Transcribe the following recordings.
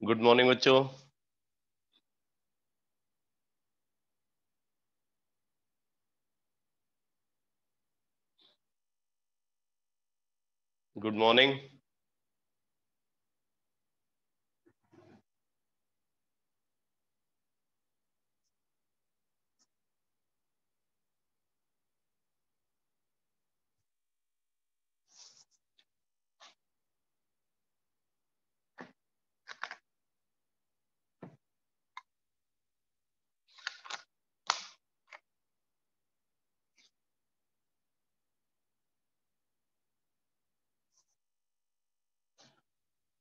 Good morning बच्चों। Good morning.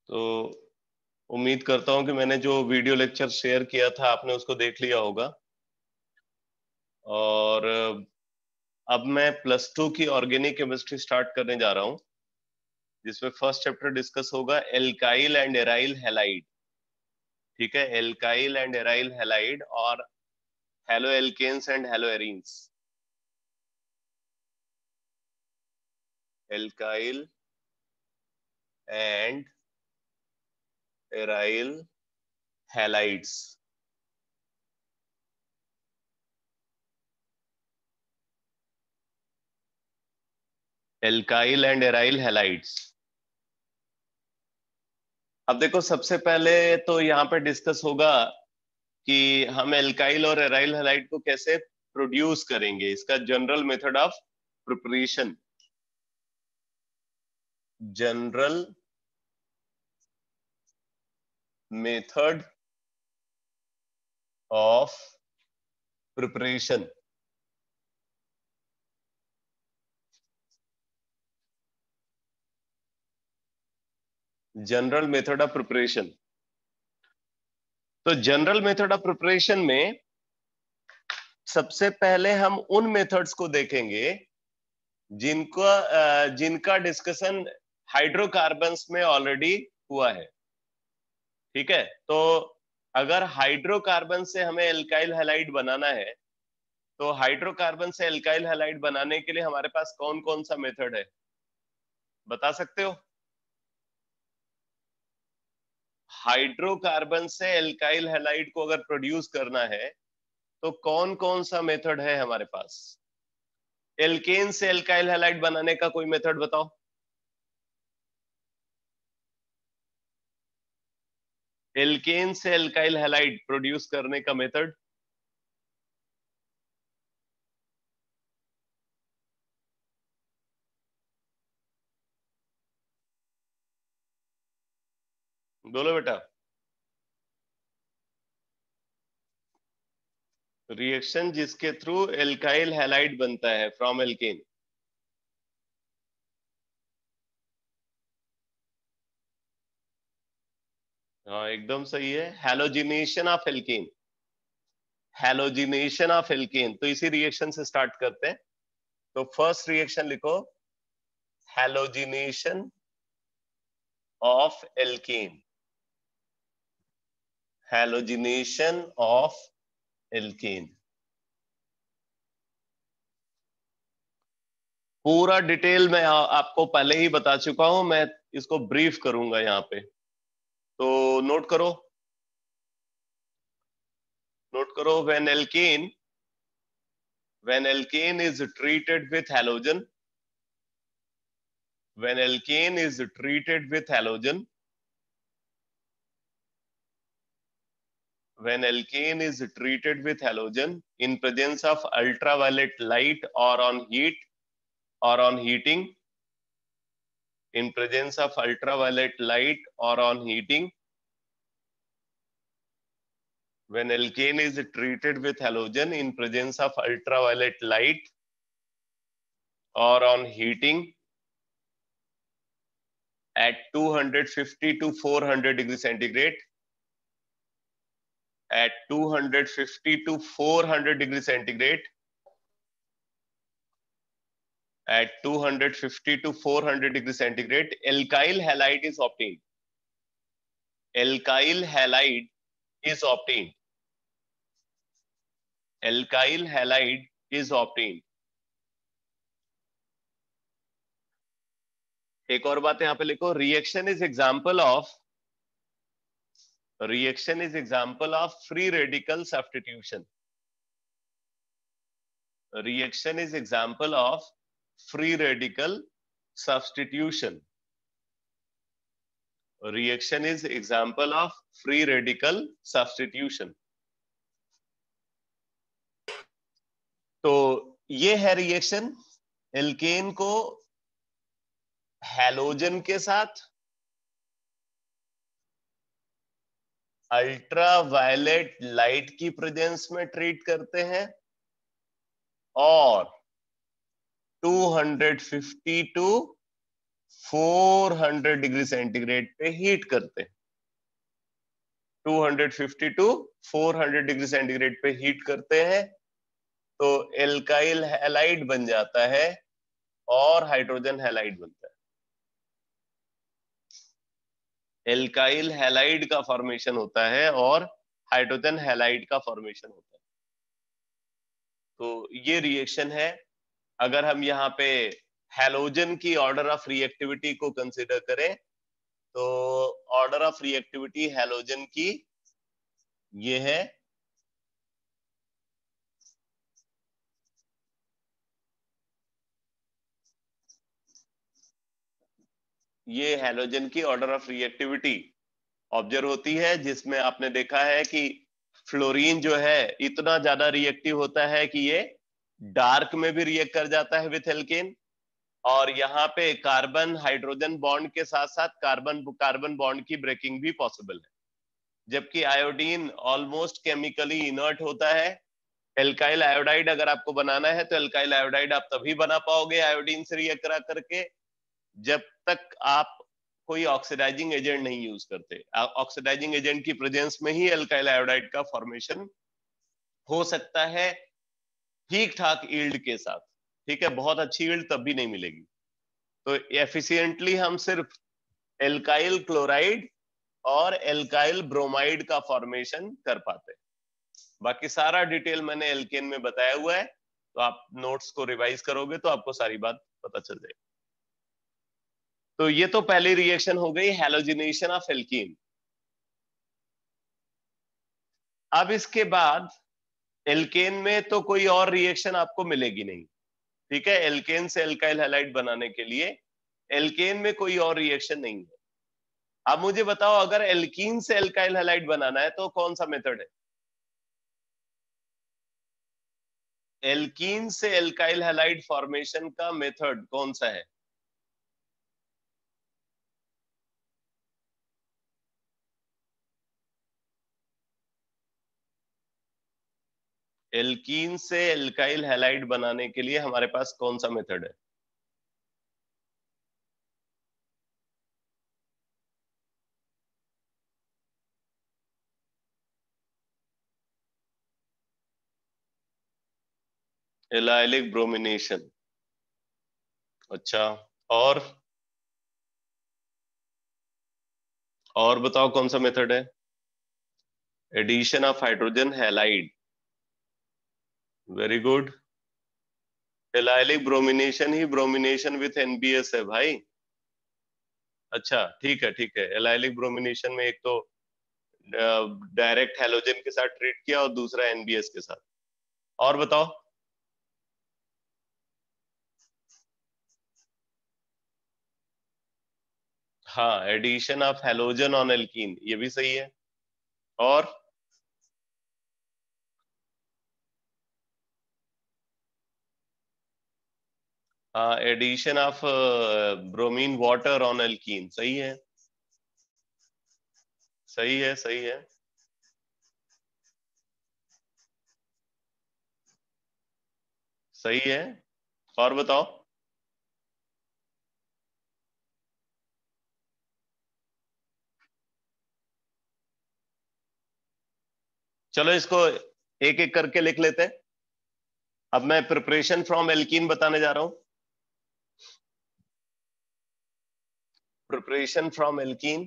तो उम्मीद करता हूं कि मैंने जो वीडियो लेक्चर शेयर किया था आपने उसको देख लिया होगा। और अब मैं +2 की ऑर्गेनिक केमिस्ट्री स्टार्ट करने जा रहा हूं, जिसमें फर्स्ट चैप्टर डिस्कस होगा एल्काइल एंड एराइल हैलाइड। ठीक है, एल्काइल एंड एराइल हैलाइड और haloalkanes and haloarenes. Alkyl and aryl halides. Alkyl and aryl halides. अब देखो, सबसे पहले तो यहाँ पे डिस्कस होगा कि हम एल्काइल और एराइल हैलाइड को कैसे प्रोड्यूस करेंगे, इसका general method of preparation. General method of preparation. General method of preparation. तो जनरल मेथड ऑफ प्रिपरेशन में सबसे पहले हम उन मेथड्स को देखेंगे जिनका डिस्कशन हाइड्रोकार्बन्स में ऑलरेडी हुआ है। ठीक है, तो अगर हाइड्रोकार्बन से हमें एल्काइल हैलाइड बनाना है, तो हाइड्रोकार्बन से एल्काइल हैलाइड बनाने के लिए हमारे पास कौन कौन सा मेथड है, बता सकते हो? हाइड्रोकार्बन से एल्काइल हैलाइड को अगर प्रोड्यूस करना है तो कौन कौन सा मेथड है हमारे पास? एल्केन से एल्काइल हैलाइड बनाने का कोई मेथड बताओ। एल्केन से एल्काइल हैलाइड प्रोड्यूस करने का मेथड? बोलो बेटा। रिएक्शन जिसके थ्रू एल्काइल हैलाइड बनता है फ्रॉम एल्केन। हाँ, एकदम सही है, halogenation of alkene. Halogenation of alkene, तो इसी रिएक्शन से स्टार्ट करते हैं। तो फर्स्ट रिएक्शन लिखो, halogenation of alkene. Halogenation of alkene. पूरा डिटेल मैं आपको पहले ही बता चुका हूं, मैं इसको ब्रीफ करूंगा यहाँ पे, तो नोट करो। नोट करो, when alkane is treated with halogen, when alkane is treated with halogen, when alkane is treated with halogen in presence of ultraviolet light or on heat or on heating, in presence of ultraviolet light or on heating, when alkane is treated with halogen in presence of ultraviolet light or on heating at 250 to 400 degree centigrade, at 250 to 400 degree centigrade, at 250 to 400 degree centigrade, alkyl halide is obtained. Alkyl halide is obtained. Alkyl halide is obtained. एक और बात यहाँ पे लिखो, reaction is example of Reaction is example of free radical substitution. Reaction is example of free radical substitution. Reaction is example of free radical substitution. तो ये है reaction, alkene को हैलोजन के साथ अल्ट्रावायलेट लाइट की प्रेजेंस में treat करते हैं और 250 टू 400 डिग्री सेंटीग्रेड पे हीट करते हैं। 250 टू 400 डिग्री सेंटीग्रेड पे हीट करते हैं तो एल्काइल हैलाइड बन जाता है और हाइड्रोजन हैलाइड बनता है। एल्काइल हैलाइड का फॉर्मेशन होता है और हाइड्रोजन हैलाइड का फॉर्मेशन होता है। तो ये रिएक्शन है। अगर हम यहाँ पे हैलोजन की ऑर्डर ऑफ रिएक्टिविटी को कंसीडर करें तो ऑर्डर ऑफ रिएक्टिविटी हैलोजन की ये है, ये हैलोजन की ऑर्डर ऑफ रिएक्टिविटी ऑब्जर्व होती है, जिसमें आपने देखा है कि फ्लोरीन जो है इतना ज्यादा रिएक्टिव होता है कि ये डार्क में भी रिएक्ट कर जाता है विथ एल्केन, और यहाँ पे कार्बन हाइड्रोजन बॉन्ड के साथ साथ कार्बन कार्बन बॉन्ड की ब्रेकिंग भी पॉसिबल है। जबकि आयोडीन ऑलमोस्ट केमिकली इनर्ट होता है। एल्काइल आयोडाइड अगर आपको बनाना है तो एल्काइल आयोडाइड आप तभी बना पाओगे आयोडीन से रिएक्ट करा करके जब तक आप कोई ऑक्सीडाइजिंग एजेंट नहीं यूज करते। ऑक्सीडाइजिंग एजेंट की प्रेजेंस में ही एल्काइल आयोडाइड का फॉर्मेशन हो सकता है ठीक ठाक यील्ड के साथ। ठीक है, बहुत अच्छी यील्ड तब भी नहीं मिलेगी। तो एफिशिएंटली हम सिर्फ एल्काइल क्लोराइड और एल्काइल ब्रोमाइड का फॉर्मेशन कर पाते हैं। बाकी सारा डिटेल मैंने एल्केन में बताया हुआ है, तो आप नोट्स को रिवाइज करोगे तो आपको सारी बात पता चल जाएगी। तो ये तो पहली रिएक्शन हो गई हैलोजिनेशन ऑफ एल्कीन। अब इसके बाद एल्केन में तो कोई और रिएक्शन आपको मिलेगी नहीं। ठीक है, एल्केन से एल्काइल हैलाइड बनाने के लिए एल्केन में कोई और रिएक्शन नहीं है। अब मुझे बताओ अगर एल्कीन से एल्काइल हैलाइड बनाना है तो कौन सा मेथड है? एल्कीन से एल्काइल हैलाइड फॉर्मेशन का मेथड कौन सा है? एल्कीन से एल्काइल हैलाइड बनाने के लिए हमारे पास कौन सा मेथड है? Allylic bromination. अच्छा, और और बताओ कौन सा मेथड है? Addition of hydrogen halide. Very good. Allylic bromination ही ब्रोमिनेशन विथ एनबीएस है भाई। अच्छा ठीक है ठीक है, एलाइलिक ब्रोमिनेशन में एक तो डायरेक्ट हैलोजन के साथ ट्रीट किया और दूसरा एनबीएस के साथ। और बताओ। हाँ, addition of halogen on alkene, ये भी सही है। और हाँ, addition of bromine water on alkene, सही है सही है सही है। सही है। और बताओ। चलो इसको एक एक करके लिख लेते हैं। अब मैं प्रिपरेशन फ्रॉम एल्कीन बताने जा रहा हूं। Preparation from alkene.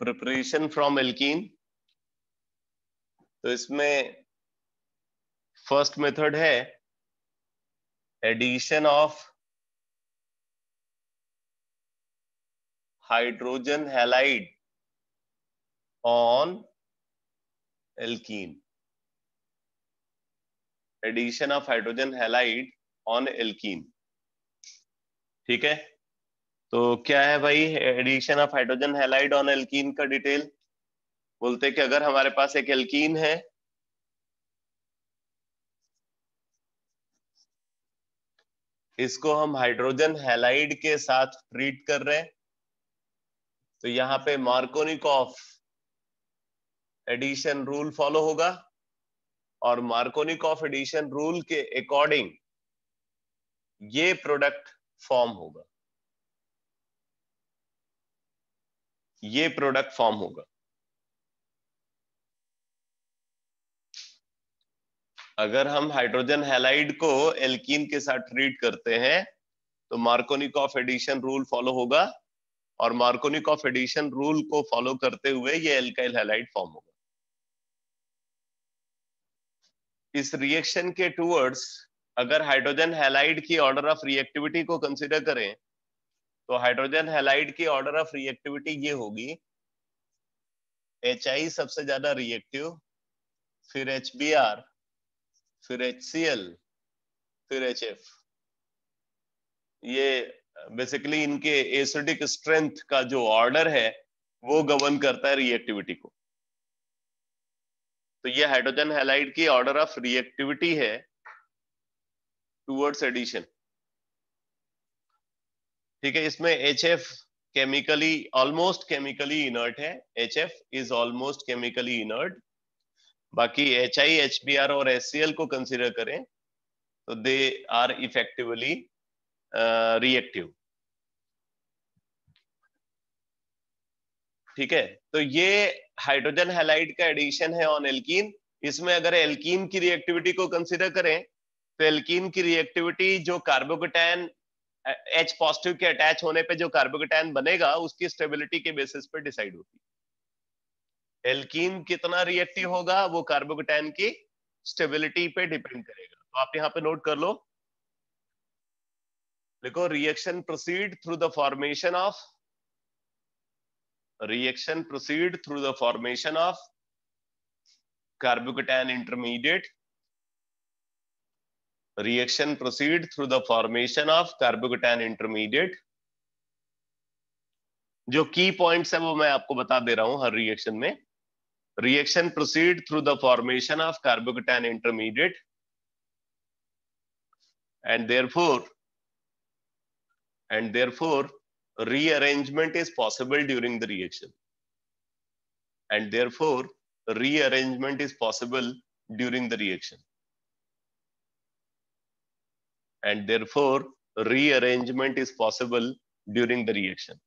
Preparation from alkene, तो इसमें फर्स्ट मेथड है addition of hydrogen halide on alkene, addition of hydrogen halide on alkene. ठीक है, तो क्या है भाई addition of hydrogen halide on alkene का डिटेल? बोलते हैं कि अगर हमारे पास एक एल्कीन है, इसको हम हाइड्रोजन हैलाइड के साथ ट्रीट कर रहे हैं, तो यहाँ पे मार्कोनिकॉफ एडिशन रूल फॉलो होगा, और मार्कोनिकॉफ एडिशन रूल के अकॉर्डिंग ये प्रोडक्ट फॉर्म होगा, ये प्रोडक्ट फॉर्म होगा। अगर हम हाइड्रोजन हैलाइड को एल्कीन के साथ ट्रीट करते हैं तो मार्कोनिकॉफ एडिशन रूल फॉलो होगा, और मार्कोनिकॉफ एडिशन रूल को फॉलो करते हुए ये एल्काइल हैलाइड फॉर्म होगा। इस रिएक्शन के टूवर्ड्स अगर हाइड्रोजन हैलाइड की ऑर्डर ऑफ रिएक्टिविटी को कंसीडर करें तो हाइड्रोजन हैलाइड की ऑर्डर ऑफ रिएक्टिविटी ये होगी, HI सबसे ज्यादा रिएक्टिव, फिर HBr, फिर HCl, फिर HF। ये बेसिकली इनके एसिडिक स्ट्रेंथ का जो ऑर्डर है वो गवर्न करता है रिएक्टिविटी को। तो ये हाइड्रोजन हैलाइड की ऑर्डर ऑफ रिएक्टिविटी है टुवर्ड्स एडिशन। ठीक है, इसमें HF chemically almost chemically inert है, HF is almost chemically inert. बाकी HI, HBr और HCl को कंसीडर करें तो दे आर इफेक्टिवली रिएक्टिव। ठीक है, तो ये हाइड्रोजन हैलाइड का एडिशन है ऑन एल्कीन। इसमें अगर एल्कीन की रिएक्टिविटी को कंसीडर करें तो एल्कीन की रिएक्टिविटी जो कार्बोकेटायन H पॉजिटिव के अटैच होने पे जो कार्बोकेटायन बनेगा उसकी स्टेबिलिटी के बेसिस पे डिसाइड होती है। एल्कीन कितना रिएक्टिव होगा वो कार्बोकेटायन की स्टेबिलिटी पे डिपेंड करेगा। तो आप यहाँ पे नोट कर लो, देखो reaction proceed through the formation of carbocation intermediate, reaction proceed through the formation of carbocation intermediate। जो की पॉइंट्स है वो मैं आपको बता दे रहा हूं हर रिएक्शन में। reaction proceed through the formation of carbocation intermediate and therefore rearrangement is possible during the reaction, and therefore rearrangement is possible during the reaction, and therefore rearrangement is possible during the reaction।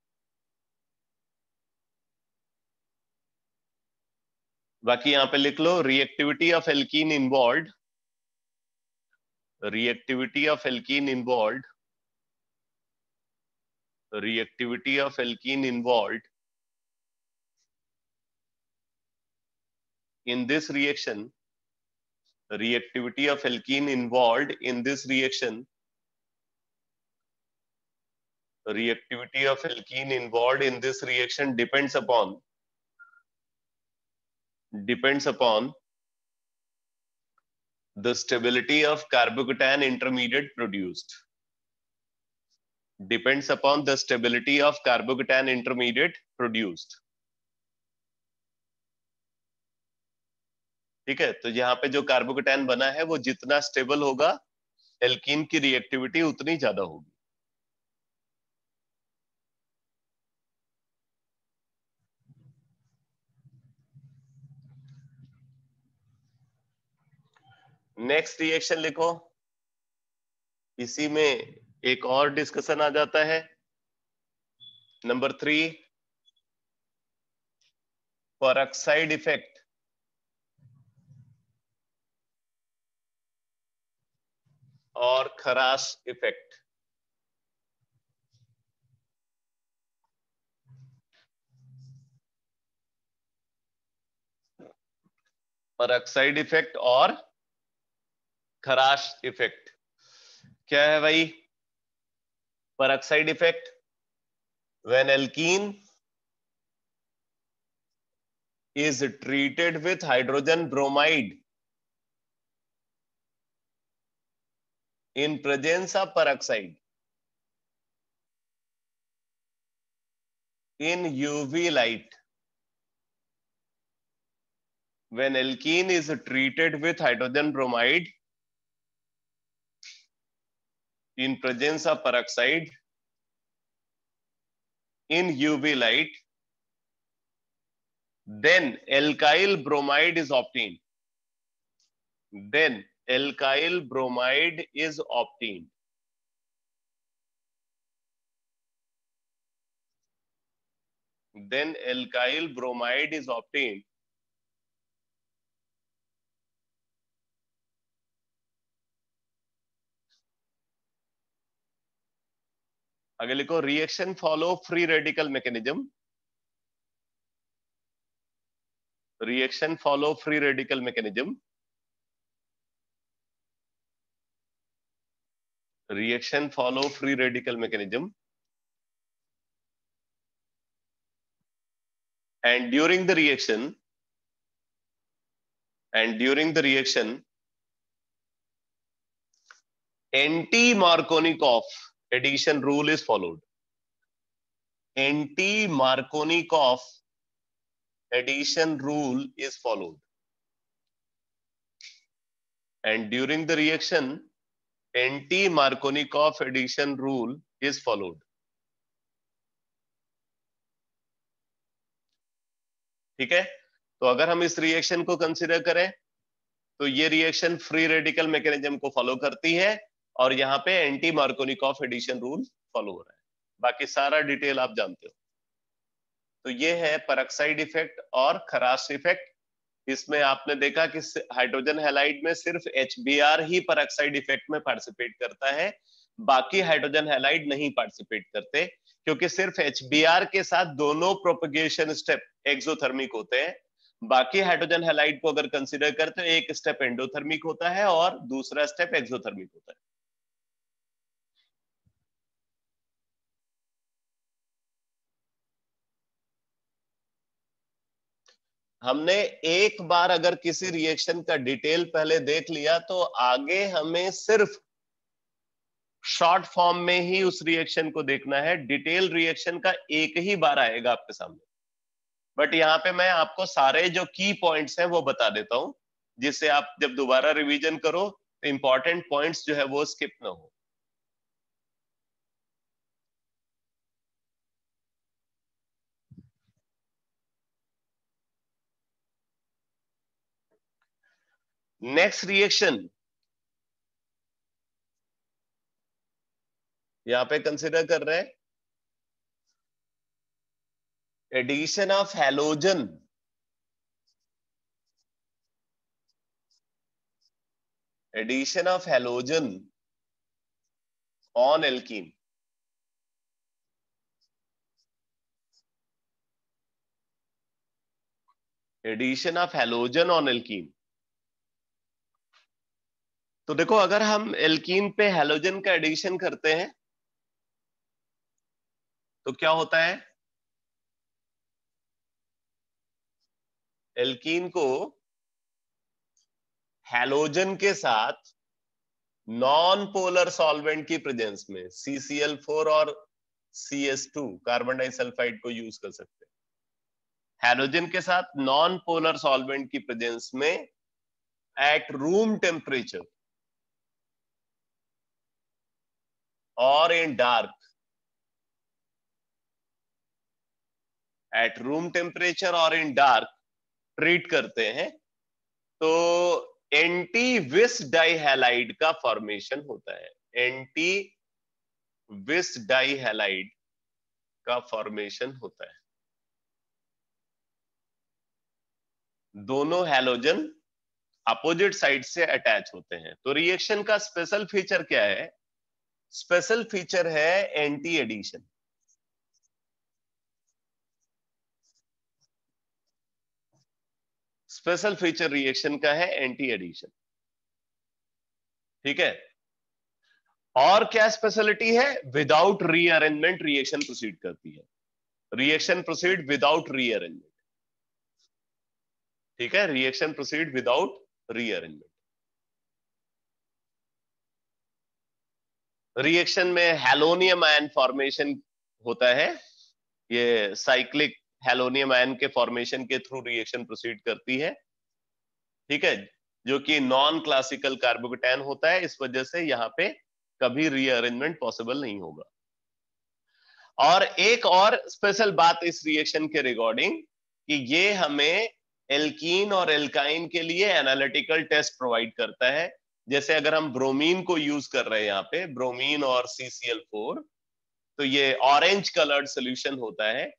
बाकी यहां पे लिख लो reactivity of alkene involved, reactivity of alkene involved in this reaction, reactivity of alkene involved in this reaction depends upon the stability of carbocation intermediate produced, depends upon the stability of carbocation intermediate produced। ठीक है, तो यहाँ पे जो carbocation बना है वो जितना स्टेबल होगा एल्कीन की रिएक्टिविटी उतनी ज्यादा होगी। नेक्स्ट रिएक्शन लिखो, इसी में एक और डिस्कशन आ जाता है। नंबर 3, परऑक्साइड इफेक्ट और खराश इफेक्ट। परऑक्साइड इफेक्ट और खराश इफेक्ट क्या है भाई? Peroxide effect when alkene is treated with hydrogen bromide in presence of peroxide in UV light. When alkene is treated with hydrogen bromide in presence of peroxide in UV light, then alkyl bromide is obtained. Then alkyl bromide is obtained. Then alkyl bromide is obtained. आगे लिखो, reaction follow free radical mechanism. Reaction follow free radical mechanism. Reaction follow free radical mechanism. And during the reaction, anti-Markovnikov addition rule is followed. Anti-Markovnikov addition rule is followed. And during the reaction, anti-Markovnikov addition rule is followed. ठीक है, तो अगर हम इस reaction को consider करें तो ये रिएक्शन फ्री रेडिकल मैकेनिज्म को फॉलो करती है और यहाँ पे anti Markovnikov addition rule follow हो रहा है. बाकी सारा डिटेल आप जानते हो. तो ये है पेरोक्साइड इफेक्ट और खराश इफेक्ट. इसमें आपने देखा कि हाइड्रोजन हैलाइड में सिर्फ HBr ही पेरोक्साइड इफेक्ट में पार्टिसिपेट करता है, बाकी हाइड्रोजन हैलाइड नहीं पार्टिसिपेट करते, क्योंकि सिर्फ HBr के साथ दोनों प्रोपगेशन स्टेप एक्सोथर्मिक होते हैं. बाकी हाइड्रोजन हैलाइड को अगर कंसीडर करते तो एक स्टेप एंडोथर्मिक होता है और दूसरा स्टेप एक्सोथर्मिक होता है. हमने एक बार अगर किसी रिएक्शन का डिटेल पहले देख लिया तो आगे हमें सिर्फ शॉर्ट फॉर्म में ही उस रिएक्शन को देखना है. डिटेल रिएक्शन का एक ही बार आएगा आपके सामने. बट यहाँ पे मैं आपको सारे जो की पॉइंट्स हैं वो बता देता हूं, जिससे आप जब दोबारा रिवीजन करो तो इंपॉर्टेंट पॉइंट्स जो है वो स्किप ना हो. नेक्स्ट रिएक्शन यहां पे कंसिडर कर रहे हैं addition of halogen. Addition of halogen on alkene. Addition of halogen on alkene. तो देखो, अगर हम एल्कीन पे हैलोजन का एडिशन करते हैं तो क्या होता है, एल्कीन को हैलोजन के साथ नॉन पोलर सॉल्वेंट की प्रेजेंस में CCl4 और CS2 कार्बन डाइसल्फाइड को यूज कर सकते हैं. हैलोजन के साथ नॉन पोलर सॉल्वेंट की प्रेजेंस में एट रूम टेम्परेचर और इन डार्क, एट रूम टेम्परेचर और इन डार्क ट्रीट करते हैं तो एंटी विस डाइहैलाइड का फॉर्मेशन होता है. एंटी विस डाइहैलाइड का फॉर्मेशन होता है. दोनों हैलोजन अपोजिट साइड से अटैच होते हैं. तो रिएक्शन का स्पेशल फीचर क्या है? स्पेशल फीचर है anti addition. Special feature reaction का है एंटी एडिशन. ठीक है, और क्या स्पेशलिटी है? विदाउट रीअरेंजमेंट रिएक्शन प्रोसीड करती है, रिएक्शन प्रोसीड विदाउट रीअरेंजमेंट। ठीक है, reaction proceed without rearrangement. Reaction में हैलोनियम आयन फॉर्मेशन होता है, ये साइक्लिक हैलोनियम आयन के फॉर्मेशन के थ्रू रिएक्शन प्रोसीड करती है। ठीक है, जो कि नॉन क्लासिकल कार्बोकेटायन होता है, इस वजह से यहाँ पे कभी रीअरेंजमेंट पॉसिबल नहीं होगा। और एक और स्पेशल बात इस रिएक्शन के रिगार्डिंग कि ये हमें एल्कीन और एल्काइन के लिए एनालिटिकल टेस्ट प्रोवाइड करता है। जैसे अगर हम ब्रोमीन को यूज कर रहे हैं यहाँ पे, ब्रोमीन और CCl4, तो ये ऑरेंज कलर्ड सोल्यूशन होता है।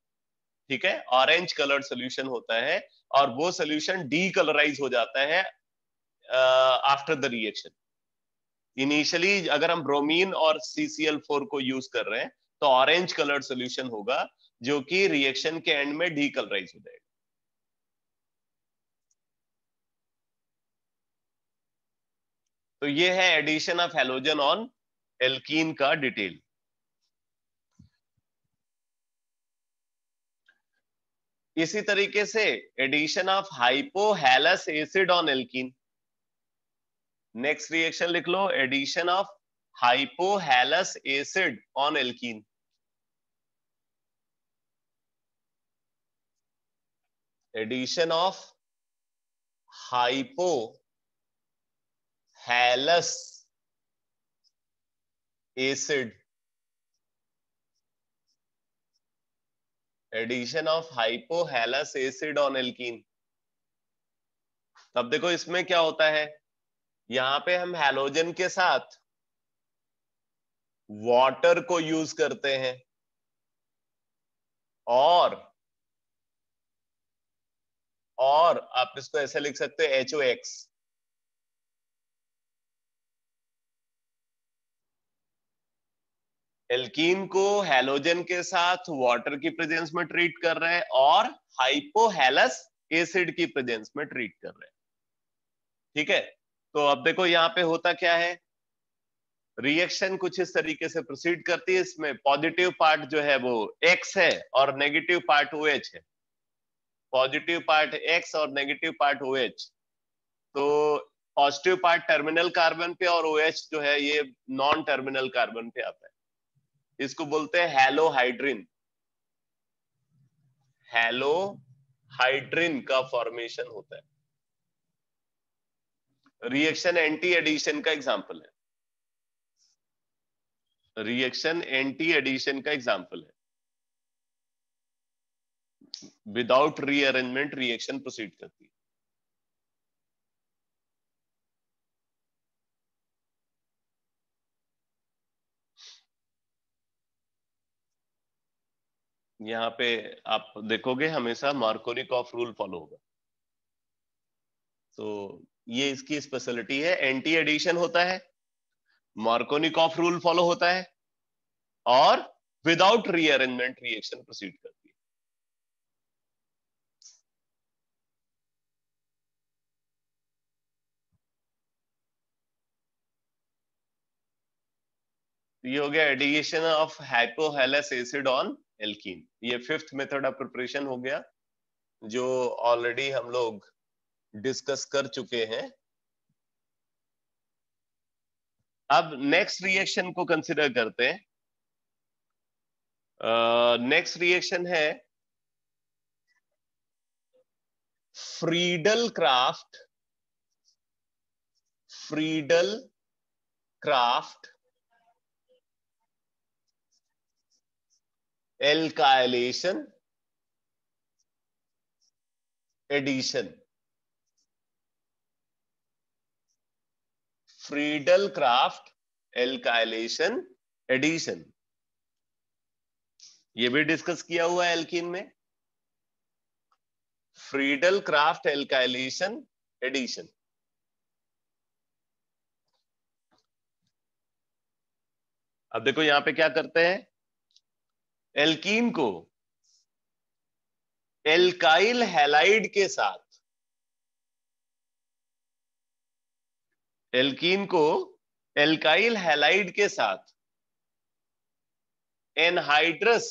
ठीक है, ऑरेंज कलर्ड सोल्यूशन होता है, और वो सोल्यूशन डीकलराइज हो जाता है आफ्टर द रिएक्शन। इनिशियली अगर हम ब्रोमीन और CCl4 को यूज कर रहे हैं तो ऑरेंज कलर्ड सोल्यूशन होगा, जो कि रिएक्शन के एंड में डीकलराइज हो जाएगा। तो ये है addition of halogen on alkene का डिटेल। इसी तरीके से addition of hypohalous acid on alkene. Next reaction लिख लो, addition of hypohalous acid on alkene. Addition of hypohalous acid, addition of hypohalous acid on alkene. तब देखो इसमें क्या होता है, यहां पे हम हैलोजन के साथ वाटर को यूज करते हैं, और आप इसको ऐसे लिख सकते हैं HOX। एल्कीन को हैलोजन के साथ वाटर की प्रेजेंस में ट्रीट कर रहे हैं, और हाइपोहैलस एसिड की प्रेजेंस में ट्रीट कर रहे हैं। ठीक है, तो अब देखो यहाँ पे होता क्या है, रिएक्शन कुछ इस तरीके से प्रोसीड करती है। इसमें पॉजिटिव पार्ट जो है वो X है और नेगेटिव पार्ट OH है। पॉजिटिव पार्ट X और नेगेटिव पार्ट OH। तो पॉजिटिव पार्ट टर्मिनल कार्बन पे और OH जो है ये नॉन टर्मिनल कार्बन पे आता है। इसको बोलते हैं हैलोहाइड्रिन। हैलोहाइड्रिन का फॉर्मेशन होता है। रिएक्शन एंटी एडिशन का एग्जांपल है, रिएक्शन एंटी एडिशन का एग्जांपल है। विदाउट रीअरेंजमेंट रिएक्शन प्रोसीड करती है। यहाँ पे आप देखोगे हमेशा मार्कोनिकॉफ रूल फॉलो होगा। तो ये इसकी स्पेशलिटी है, एंटी एडिशन होता है, मार्कोनिकॉफ रूल फॉलो होता है, और विदाउट रीअरेंजमेंट रिएक्शन प्रोसीड करती है। ये हो गया addition of hypohalous acid on alkene. ये 5th मेथड ऑफ प्रिपरेशन हो गया, जो ऑलरेडी हम लोग डिस्कस कर चुके हैं। अब नेक्स्ट रिएक्शन को कंसिडर करते हैं। नेक्स्ट रिएक्शन है Friedel Crafts, Friedel Crafts alkylation addition. Friedel Crafts alkylation addition, ये भी डिस्कस किया हुआ है एल्कीन में। Friedel Crafts alkylation addition. अब देखो यहां पे क्या करते हैं, एल्कीन को एल्काइल हैलाइड के साथ, एल्कीन को एल्काइल हैलाइड के साथ एनहाइड्रस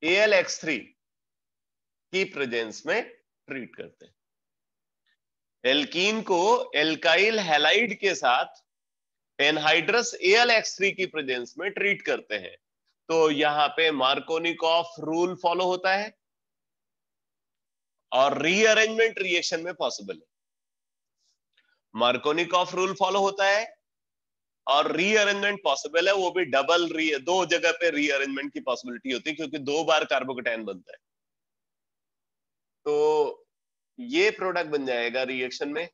AlX3 की प्रेजेंस में ट्रीट करते हैं। एल्कीन को एल्काइल हैलाइड के साथ एनहाइड्रस AlX3 की प्रेजेंस में ट्रीट करते हैं, तो यहां पे मार्कोनिकॉफ रूल फॉलो होता है और रीअरेंजमेंट रिएक्शन में पॉसिबल है। मार्कोनिकॉफ रूल फॉलो होता है और रीअरेंजमेंट पॉसिबल है, वो भी डबल दो जगह पे रीअरेंजमेंट की पॉसिबिलिटी होती है क्योंकि 2 बार कार्बोकेटायन बनता है। तो ये प्रोडक्ट बन जाएगा रिएक्शन में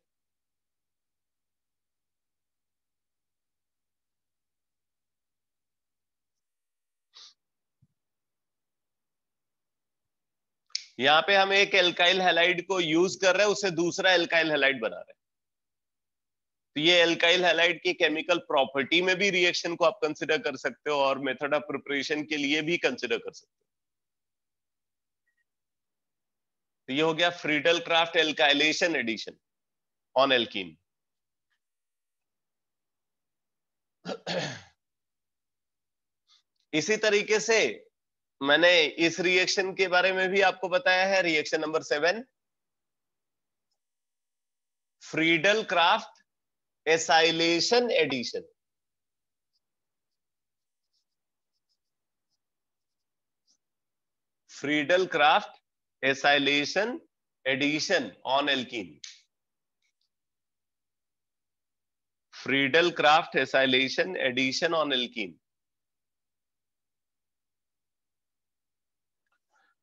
यहाँ पे हम एक एल्काइल हैलाइड को यूज कर रहे हैं, उससे दूसरा एल्काइल हैलाइड बना रहे हैं। तो ये एल्काइल हैलाइड की केमिकल प्रॉपर्टी में भी रिएक्शन को आप कंसिडर कर सकते हो और मेथड ऑफ प्रिपरेशन के लिए भी कंसिडर कर सकते हो। तो ये हो गया Friedel Crafts alkylation addition on alkene. इसी तरीके से मैंने इस रिएक्शन के बारे में भी आपको बताया है, reaction number 7 Friedel Crafts acylation addition. Friedel Crafts acylation addition on alkene. Friedel Crafts acylation addition on alkene.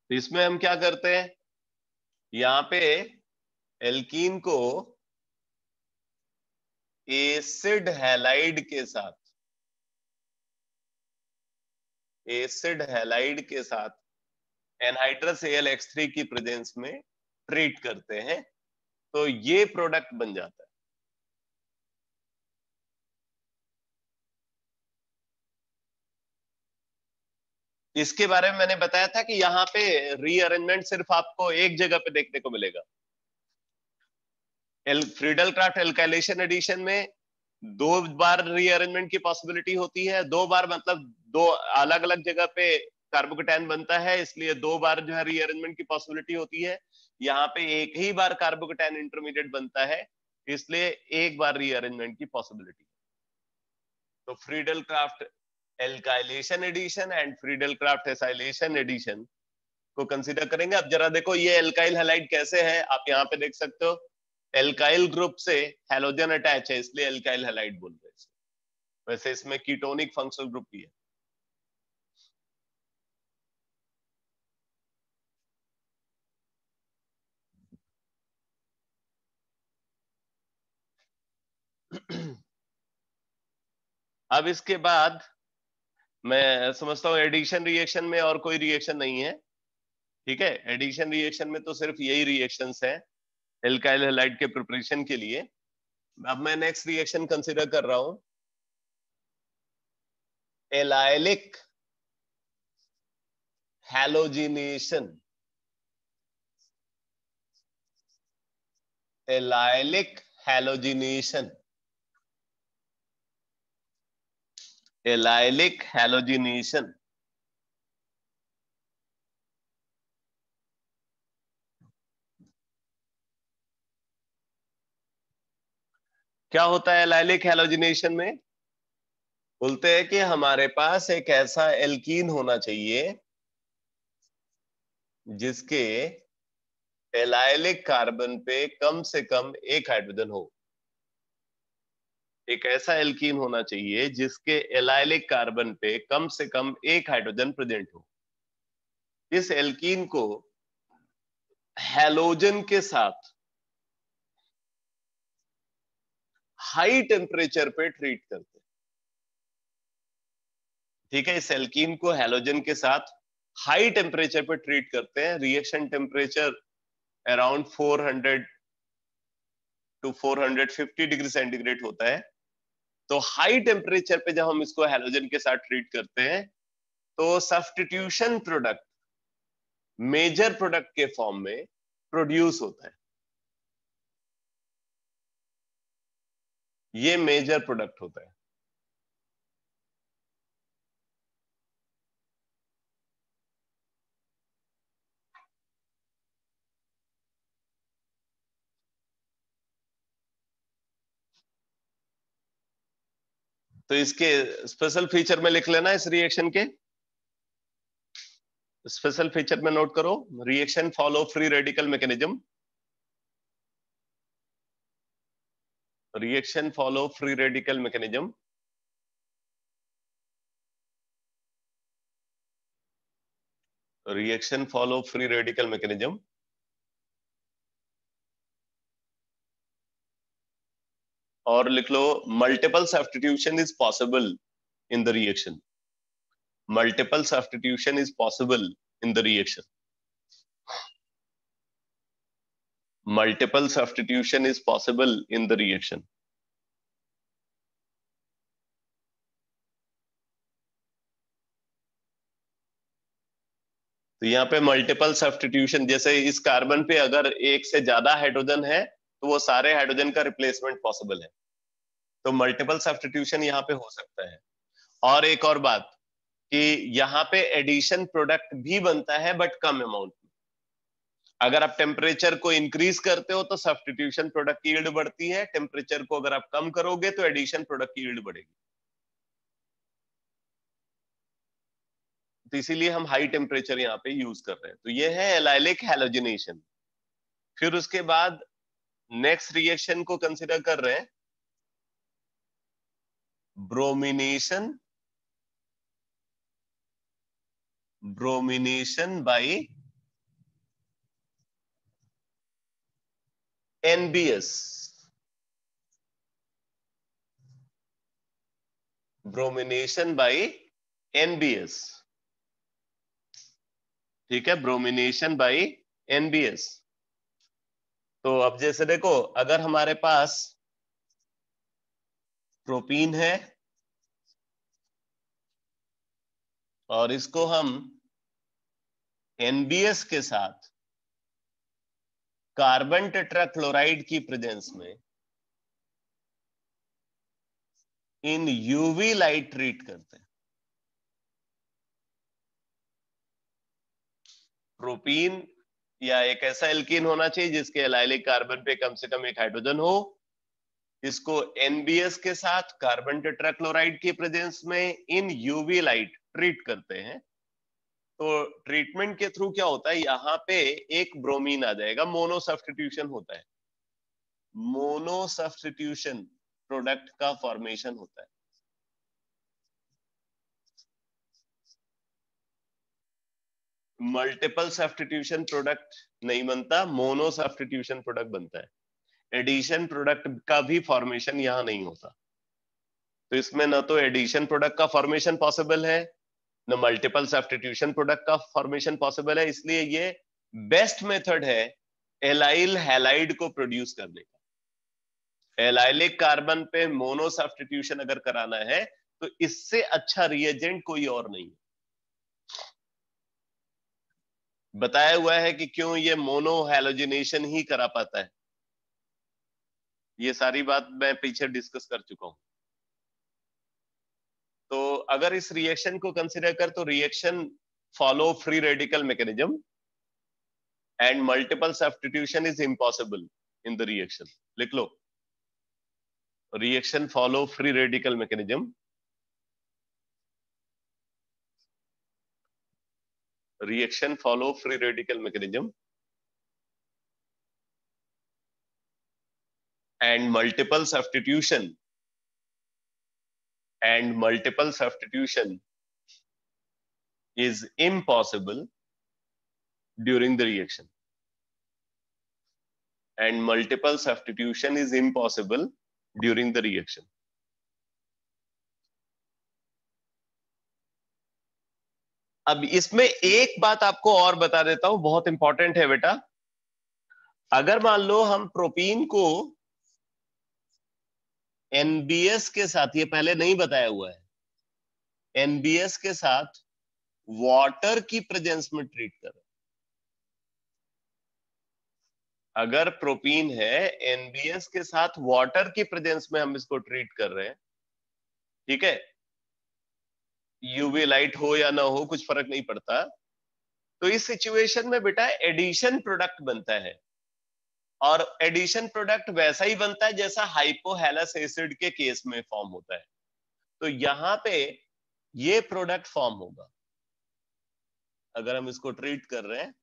इसमें हम क्या करते हैं, यहां पे एल्कीन को एसिड हैलाइड के साथ एनहाइड्रस AlX3 की प्रेजेंस में ट्रीट करते हैं, तो ये प्रोडक्ट बन जाता है। इसके बारे में मैंने बताया था कि यहाँ पे रीअरेंजमेंट सिर्फ आपको एक जगह पे देखने को मिलेगा। फ्रीडल क्राफ्ट एल्काइलेशन एडिशन में 2 बार रीअरेंजमेंट की पॉसिबिलिटी होती है। 2 बार मतलब 2 अलग अलग जगह पे कार्बोकेटायन बनता है, इसलिए 2 बार जो है रीअरेंजमेंट की पॉसिबिलिटी होती है। यहाँ पे एक ही बार कार्बोकेटायन इंटरमीडिएट बनता है, इसलिए एक बार रीअरेंजमेंट की पॉसिबिलिटी। तो Friedel Crafts alkylation addition and Friedel Crafts acylation addition को कंसीडर करेंगे। अब जरा देखो ये एल्काइल हैलाइड कैसे है, आप यहाँ पे देख सकते हो एल्काइल ग्रुप से हैलोजन अटैच है, इसलिए एल्काइल हैलाइड बोलते हैं। वैसे इसमें कीटोनिक फंक्शनल ग्रुप भी है। अब इसके बाद मैं समझता हूँ एडिशन रिएक्शन में और कोई रिएक्शन नहीं है। ठीक है, एडिशन रिएक्शन में तो सिर्फ यही रिएक्शंस हैं एल्काइल हैलाइड के प्रिपरेशन के लिए। अब मैं नेक्स्ट रिएक्शन कंसीडर कर रहा हूं allylic halogenation. Allylic halogenation. Allylic halogenation क्या होता है? एलाइलिक हैलोजिनेशन में बोलते हैं कि हमारे पास एक ऐसा एल्कीन होना चाहिए जिसके एलाइलिक कार्बन पे कम से कम एक हाइड्रोजन हो। एक ऐसा एल्कीन होना चाहिए जिसके एलाइलिक कार्बन पे कम से कम एक हाइड्रोजन प्रेजेंट हो। इस एल्कीन को हैलोजन के साथ हाई टेम्परेचर पे ट्रीट करते हैं। ठीक है, इस एल्कीन को हैलोजन के साथ हाई टेम्परेचर पे ट्रीट करते हैं। Reaction temperature around 400 to 450 degree centigrade होता है। तो हाई टेम्परेचर पे जब हम इसको हैलोजन के साथ ट्रीट करते हैं तो सब्स्टिट्यूशन प्रोडक्ट मेजर प्रोडक्ट के फॉर्म में प्रोड्यूस होता है। ये मेजर प्रोडक्ट होता है। तो इसके स्पेशल फीचर में लिख लेना, इस रिएक्शन के स्पेशल फीचर में नोट करो, reaction follow free radical mechanism, reaction follow free radical mechanism, reaction follow free radical mechanism, और लिख लो multiple substitution is possible in the reaction, multiple substitution is possible in the reaction, multiple substitution is possible in the reaction. तो यहाँ पे multiple substitution, जैसे इस carbon पे अगर एक से ज्यादा हाइड्रोजन है तो वो सारे हाइड्रोजन का रिप्लेसमेंट पॉसिबल है, तो मल्टीपल सब्स्टिट्यूशन यहाँ पे हो सकता है। और एक और बात कि यहाँ पे एडिशन प्रोडक्ट भी बनता है बट कम अमाउंट में। अगर आप टेम्परेचर को इंक्रीज करते हो तो सब्स्टिट्यूशन प्रोडक्ट की यील्ड बढ़ती है, टेम्परेचर को अगर आप कम करोगे तो एडिशन प्रोडक्ट की यील्ड बढ़ेगी। तो इसीलिए हम हाई टेम्परेचर यहाँ पे यूज कर रहे हैं। तो ये है एलाइलिक हैलोजिनेशन। फिर उसके बाद नेक्स्ट रिएक्शन को कंसिडर कर रहे हैं bromination, bromination by NBS, bromination by NBS. ठीक है, ब्रोमिनेशन बाय एनबीएस। तो अब जैसे देखो, अगर हमारे पास प्रोपीन है और इसको हम एनबीएस के साथ कार्बन टेट्राक्लोराइड की प्रेजेंस में इन यूवी लाइट ट्रीट करते हैं, प्रोपीन या एक ऐसा एल्कीन होना चाहिए जिसके एलाइलिक कार्बन पे कम से कम एक हाइड्रोजन हो, इसको एनबीएस के साथ कार्बन टेट्राक्लोराइड की प्रेजेंस में इन यूवी लाइट ट्रीट करते हैं। तो ट्रीटमेंट के थ्रू क्या होता है, यहाँ पे एक ब्रोमीन आ जाएगा, मोनो सब्स्टिट्यूशन होता है, मोनो सब्स्टिट्यूशन प्रोडक्ट का फॉर्मेशन होता है। मल्टीपल सब्स्टिट्यूशन प्रोडक्ट नहीं बनता, मोनो सब्स्टिट्यूशन प्रोडक्ट बनता है। एडिशन प्रोडक्ट का भी फॉर्मेशन यहां नहीं होता। तो इसमें न तो एडिशन प्रोडक्ट का फॉर्मेशन पॉसिबल है, न मल्टीपल सब्स्टिट्यूशन प्रोडक्ट का फॉर्मेशन पॉसिबल है। इसलिए ये बेस्ट मेथड है एलाइल हैलाइड को प्रोड्यूस करने का। एलाइलिक कार्बन पे मोनो सब्स्टिट्यूशन अगर कराना है तो इससे अच्छा रिएजेंट कोई और नहीं है। बताया हुआ है कि क्यों ये मोनो हैलोजिनेशन ही करा पाता है, ये सारी बात मैं पीछे डिस्कस कर चुका हूं। तो अगर इस रिएक्शन को कंसीडर कर तो reaction follow free radical mechanism and multiple substitution is impossible in the reaction. लिख लो, reaction follow free radical mechanism, reaction follow free radical mechanism and multiple substitution is impossible during the reaction, and multiple substitution is impossible during the reaction. अब इसमें एक बात आपको और बता देता हूं, बहुत इंपॉर्टेंट है बेटा। अगर मान लो हम प्रोपीन को एनबीएस के साथ, ये पहले नहीं बताया हुआ है, एनबीएस के साथ वाटर की प्रेजेंस में ट्रीट कर रहे हैं, अगर प्रोपीन है, एनबीएस के साथ वाटर की प्रेजेंस में हम इसको ट्रीट कर रहे हैं, ठीक है, यूवी लाइट हो या ना हो कुछ फर्क नहीं पड़ता, तो इस सिचुएशन में बेटा एडिशन प्रोडक्ट बनता है, और एडिशन प्रोडक्ट वैसा ही बनता है जैसा हाइपोहेलस एसिड के केस में फॉर्म होता है। तो यहां पे ये प्रोडक्ट फॉर्म होगा अगर हम इसको ट्रीट कर रहे हैं।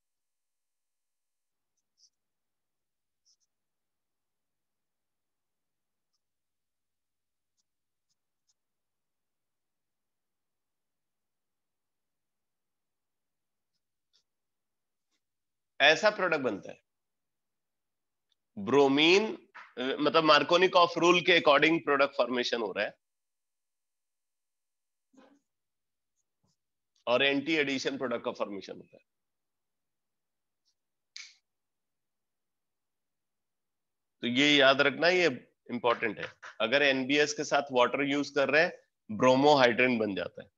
ऐसा प्रोडक्ट बनता है ब्रोमीन, मतलब मार्कोनिकॉफ रूल के अकॉर्डिंग प्रोडक्ट फॉर्मेशन हो रहा है, और एंटी एडिशन प्रोडक्ट का फॉर्मेशन होता है। तो ये याद रखना, ये इंपॉर्टेंट है। अगर एनबीएस के साथ वाटर यूज कर रहे हैं ब्रोमोहाइड्रिन बन जाता है,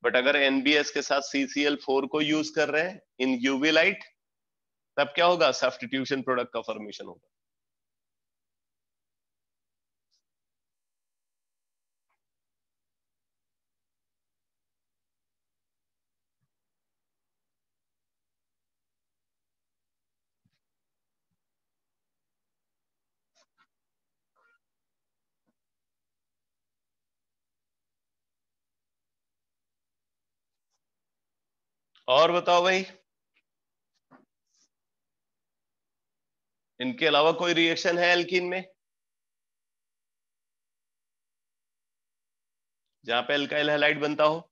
बट अगर एनबीएस के साथ CCl4 को यूज कर रहे हैं इन यूवी लाइट, तब क्या होगा, सब्स्टिट्यूशन प्रोडक्ट का फॉर्मेशन होगा। और बताओ भाई, इनके अलावा कोई रिएक्शन है एल्कीन में जहां पे एल्काइल हैलाइड बनता हो?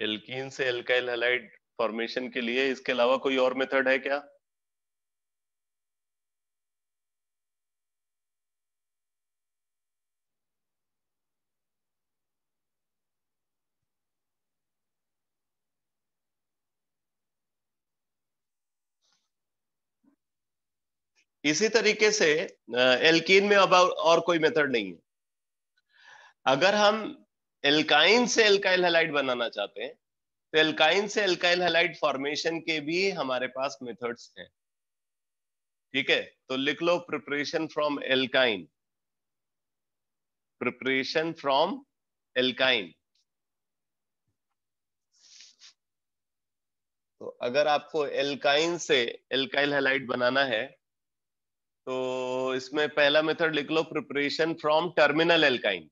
एल्कीन से एल्काइल हैलाइड फॉर्मेशन के लिए इसके अलावा कोई और मेथड है क्या? इसी तरीके से एल्कीन में अब और कोई मेथड नहीं है। अगर हम एल्काइन से एल्काइल हैलाइड बनाना चाहते हैं, तो एल्काइन से एल्काइल हैलाइड फॉर्मेशन के भी हमारे पास मेथड्स हैं, ठीक है। तो लिख लो, preparation from alkyne, preparation from alkyne. तो अगर आपको एल्काइन से एल्काइल हैलाइड बनाना है, तो इसमें पहला मेथड लिख लो, प्रिपरेशन फ्रॉम टर्मिनल एल्काइन।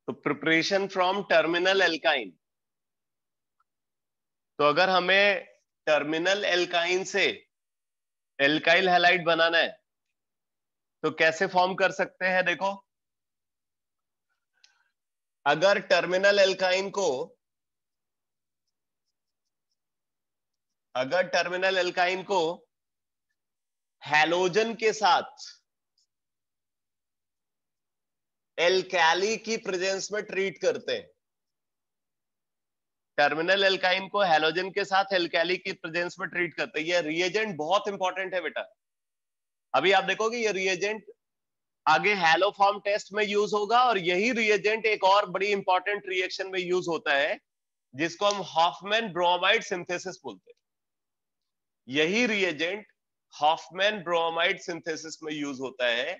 तो प्रिपरेशन फ्रॉम टर्मिनल एल्काइन, तो अगर हमें टर्मिनल एल्काइन से एल्काइल हैलाइड बनाना है, तो कैसे फॉर्म कर सकते हैं? देखो, अगर टर्मिनल एल्काइन को, अगर टर्मिनल एल्काइन को हैलोजन के साथ एल्कैली की प्रेजेंस में ट्रीट करते हैं, टर्मिनल एल्काइन को हैलोजन के साथ एल्कैली की प्रेजेंस में ट्रीट करते हैं, ये रिएजेंट बहुत इंपॉर्टेंट है बेटा। अभी आप देखोगे ये रिएजेंट आगे हैलोफॉर्म टेस्ट में यूज होगा, और यही रिएजेंट एक और बड़ी इंपॉर्टेंट रिएक्शन में यूज होता है, जिसको हम हॉफमैन ब्रोमाइड सिंथेसिस बोलते हैं। यही रिएजेंट हॉफमैन ब्रोमाइड सिंथेसिस में यूज होता है,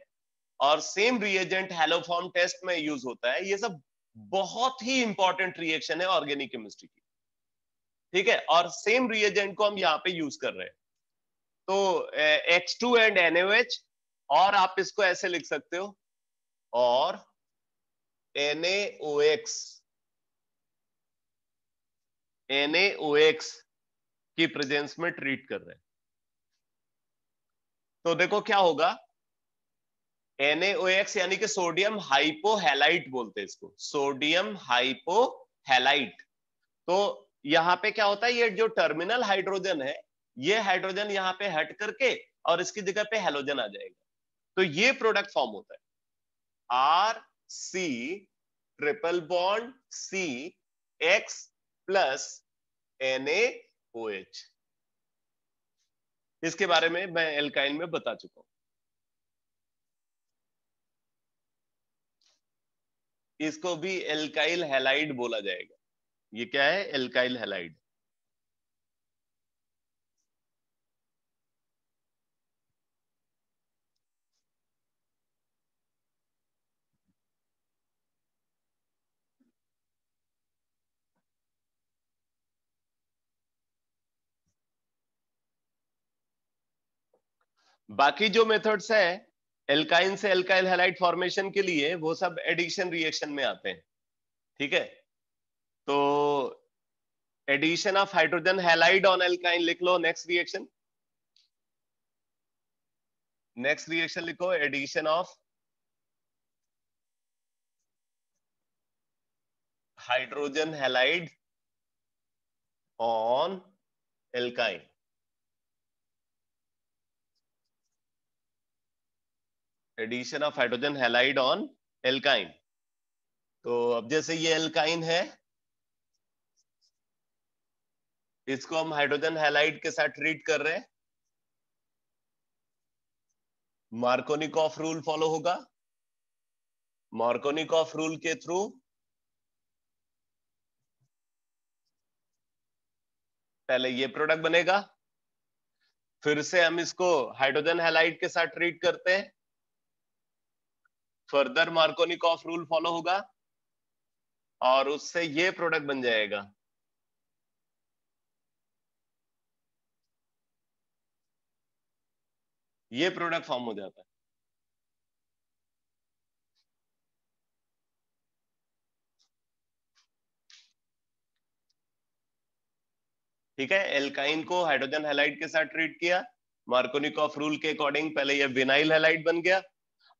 और सेम रिएजेंट हैलोफॉर्म टेस्ट में यूज होता है। ये सब बहुत ही इंपॉर्टेंट रिएक्शन है ऑर्गेनिक केमिस्ट्री की, ठीक है, और सेम रिएजेंट को हम यहाँ पे यूज कर रहे हैं। तो H2 एंड NaOH, और आप इसको ऐसे लिख सकते हो, और NaOX, NaOH की प्रेजेंस में ट्रीट कर रहे हैं, तो देखो क्या होगा, NaOH यानी कि सोडियम हाइपोहैलाइट बोलते हैं इसको, सोडियम हाइपोहैलाइट। तो यहाँ पे क्या होता है, ये जो टर्मिनल हाइड्रोजन है, ये हाइड्रोजन यहाँ पे हट करके और इसकी जगह पे हैलोजन आ जाएगा, तो ये प्रोडक्ट फॉर्म होता है RC triple bond CX plus NaOH। इसके बारे में मैं एल्काइल में बता चुका हूं। इसको भी एल्काइल हैलाइड बोला जाएगा। ये क्या है, एल्काइल हैलाइड। बाकी जो मेथड्स है एल्काइन से एल्काइल हैलाइड फॉर्मेशन के लिए, वो सब एडिशन रिएक्शन में आते हैं, ठीक है। तो addition of hydrogen halide on alkyne लिख लो, नेक्स्ट रिएक्शन लिखो, addition of hydrogen halide on alkyne. Addition of hydrogen halide on alkyne. तो अब जैसे ये एल्काइन है, इसको हम हाइड्रोजन हैलाइड के साथ ट्रीट कर रहे हैं, मार्कोनिकॉफ रूल फॉलो होगा। मार्कोनिकॉफ रूल के थ्रू पहले ये प्रोडक्ट बनेगा, फिर से हम इसको हाइड्रोजन हैलाइड के साथ ट्रीट करते हैं, फर्दर मार्कोनिकॉफ रूल फॉलो होगा और उससे ये प्रोडक्ट बन जाएगा। ये प्रोडक्ट फॉर्म हो जाता है। ठीक है, एल्काइन को हाइड्रोजन हैलाइड के साथ ट्रीट किया, मार्कोनिकॉफ रूल के अकॉर्डिंग पहले ये विनाइल हैलाइड बन गया,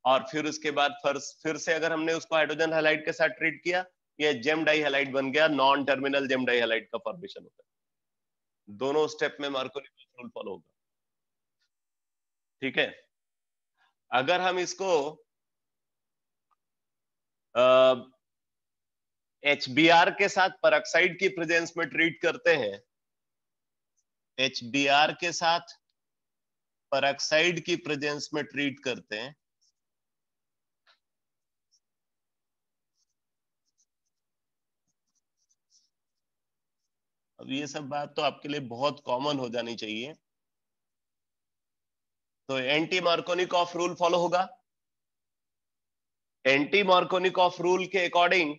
और फिर उसके बाद फिर से अगर हमने उसको हाइड्रोजन हैलाइड के साथ ट्रीट किया, ये जेम डाई हैलाइड बन गया, non terminal gem dihalide का फॉर्मेशन होता है। दोनों स्टेप में मार्कोनिकॉफ रूल फॉलो होगा, ठीक है। अगर हम इसको HBr के साथ परऑक्साइड की प्रेजेंस में ट्रीट करते हैं, HBr के साथ परऑक्साइड की प्रेजेंस में ट्रीट करते हैं, अब ये सब बात तो आपके लिए बहुत कॉमन हो जानी चाहिए। तो एंटी मार्कोनिकॉफ रूल फॉलो होगा। एंटी मार्कोनिकॉफ रूल के अकॉर्डिंग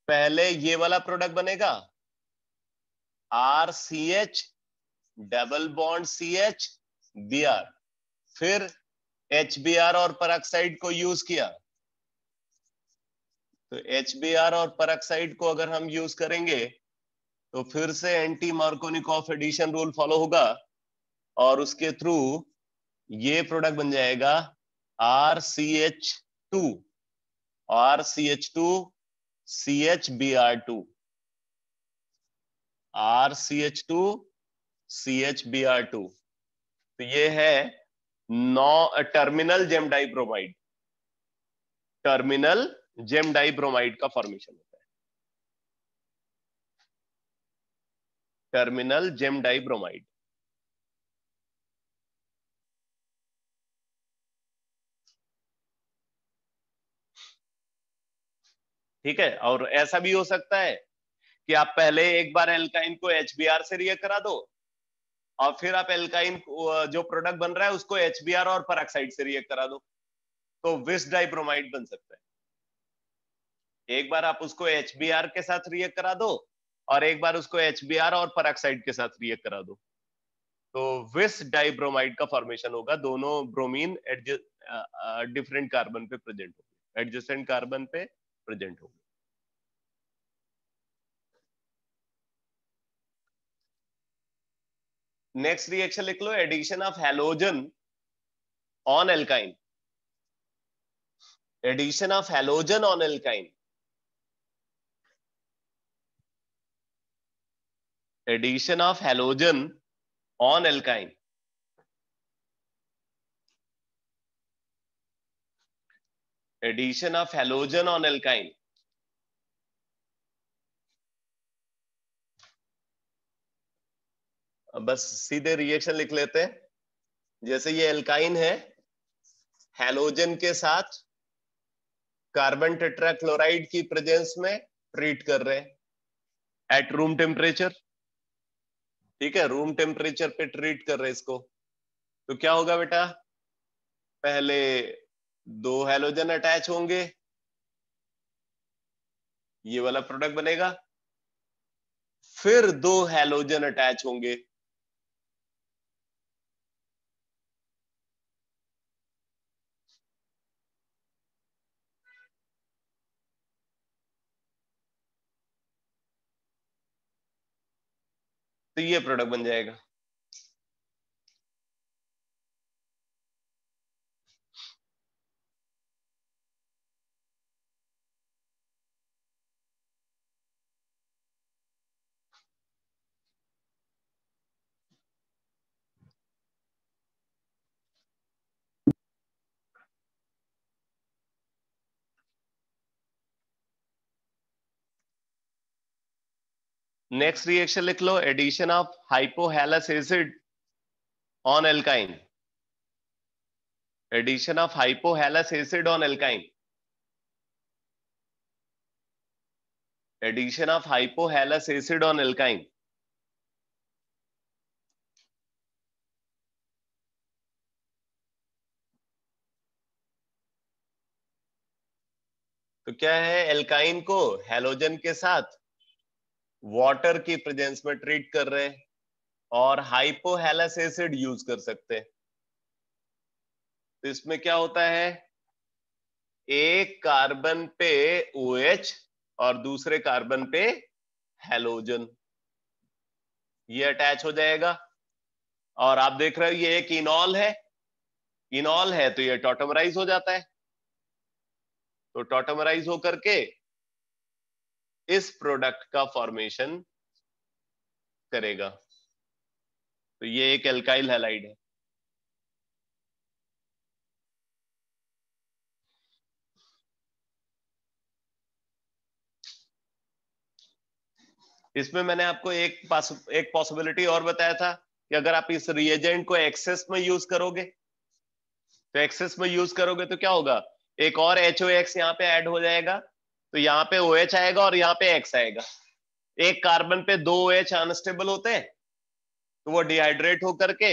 पहले ये वाला प्रोडक्ट बनेगा, RCH double bond CH Br, फिर HBr और परऑक्साइड को यूज किया, तो HBr और परऑक्साइड को अगर हम यूज करेंगे तो फिर से anti Markovnikov addition rule follow होगा और उसके थ्रू ये प्रोडक्ट बन जाएगा RCH2, RCH2 CHBr2, RCH2 CHBr2। तो ये है terminal gem dibromide, terminal gem dibromide का फॉर्मेशन होता है, टर्मिनल जेम डाइब्रोमाइड। ठीक है, और ऐसा भी हो सकता है कि आप पहले एक बार एल्काइन को HBr से रिएक्ट करा दो और फिर आप एल्काइन जो प्रोडक्ट बन रहा है उसको HBr और परऑक्साइड से रिएक्ट करा दो, तो विस डाइब्रोमाइड बन सकता है। एक बार आप उसको HBr के साथ रिएक्ट करा दो और एक बार उसको HBr और परऑक्साइड के साथ रिएक्ट करा दो, तो विस डाइब्रोमाइड का फॉर्मेशन होगा। दोनों ब्रोमीन डिफरेंट कार्बन पे प्रेजेंट होंगे, एडजेसेंट कार्बन पे प्रेजेंट होंगे। नेक्स्ट रिएक्शन लिख लो, addition of halogen on alkyne, addition of halogen on alkyne, addition of halogen on alkyne, addition of halogen on alkyne. बस सीधे रिएक्शन लिख लेते हैं। जैसे ये एल्काइन है, हैलोजन के साथ कार्बन टेट्राक्लोराइड की प्रेजेंस में ट्रीट कर रहे हैं एट रूम टेम्परेचर। ठीक है, रूम टेम्परेचर पे ट्रीट कर रहे हैं इसको। तो क्या होगा बेटा, पहले 2 हैलोजन अटैच होंगे, ये वाला प्रोडक्ट बनेगा, फिर 2 हैलोजन अटैच होंगे, तो ये प्रोडक्ट बन जाएगा। नेक्स्ट रिएक्शन लिख लो, addition of hypohalous acid on alkyne, addition of hypohalous acid on alkyne, addition of hypohalous acid on alkyne. तो क्या है, एल्काइन को हैलोजन के साथ वाटर की प्रेजेंस में ट्रीट कर रहे हैं और हाइपोहैलस एसिड यूज कर सकते हैं। तो इसमें क्या होता है, एक कार्बन पे OH और दूसरे कार्बन पे हैलोजन, ये अटैच हो जाएगा। और आप देख रहे हो ये एक इनॉल है, इनॉल है तो ये टॉटमराइज हो जाता है, तो टॉटमराइज होकर के इस प्रोडक्ट का फॉर्मेशन करेगा। तो ये एक एल्काइल हैलाइड है। इसमें मैंने आपको एक पॉसिबिलिटी और बताया था कि अगर आप इस रिएजेंट को एक्सेस में यूज करोगे, तो एक्सेस में यूज करोगे तो क्या होगा, एक और HOX यहाँ पे ऐड हो जाएगा, तो यहाँ पे OH आएगा और यहाँ पे X आएगा। एक कार्बन पे 2 OH अनस्टेबल होते हैं, तो वो डिहाइड्रेट होकर के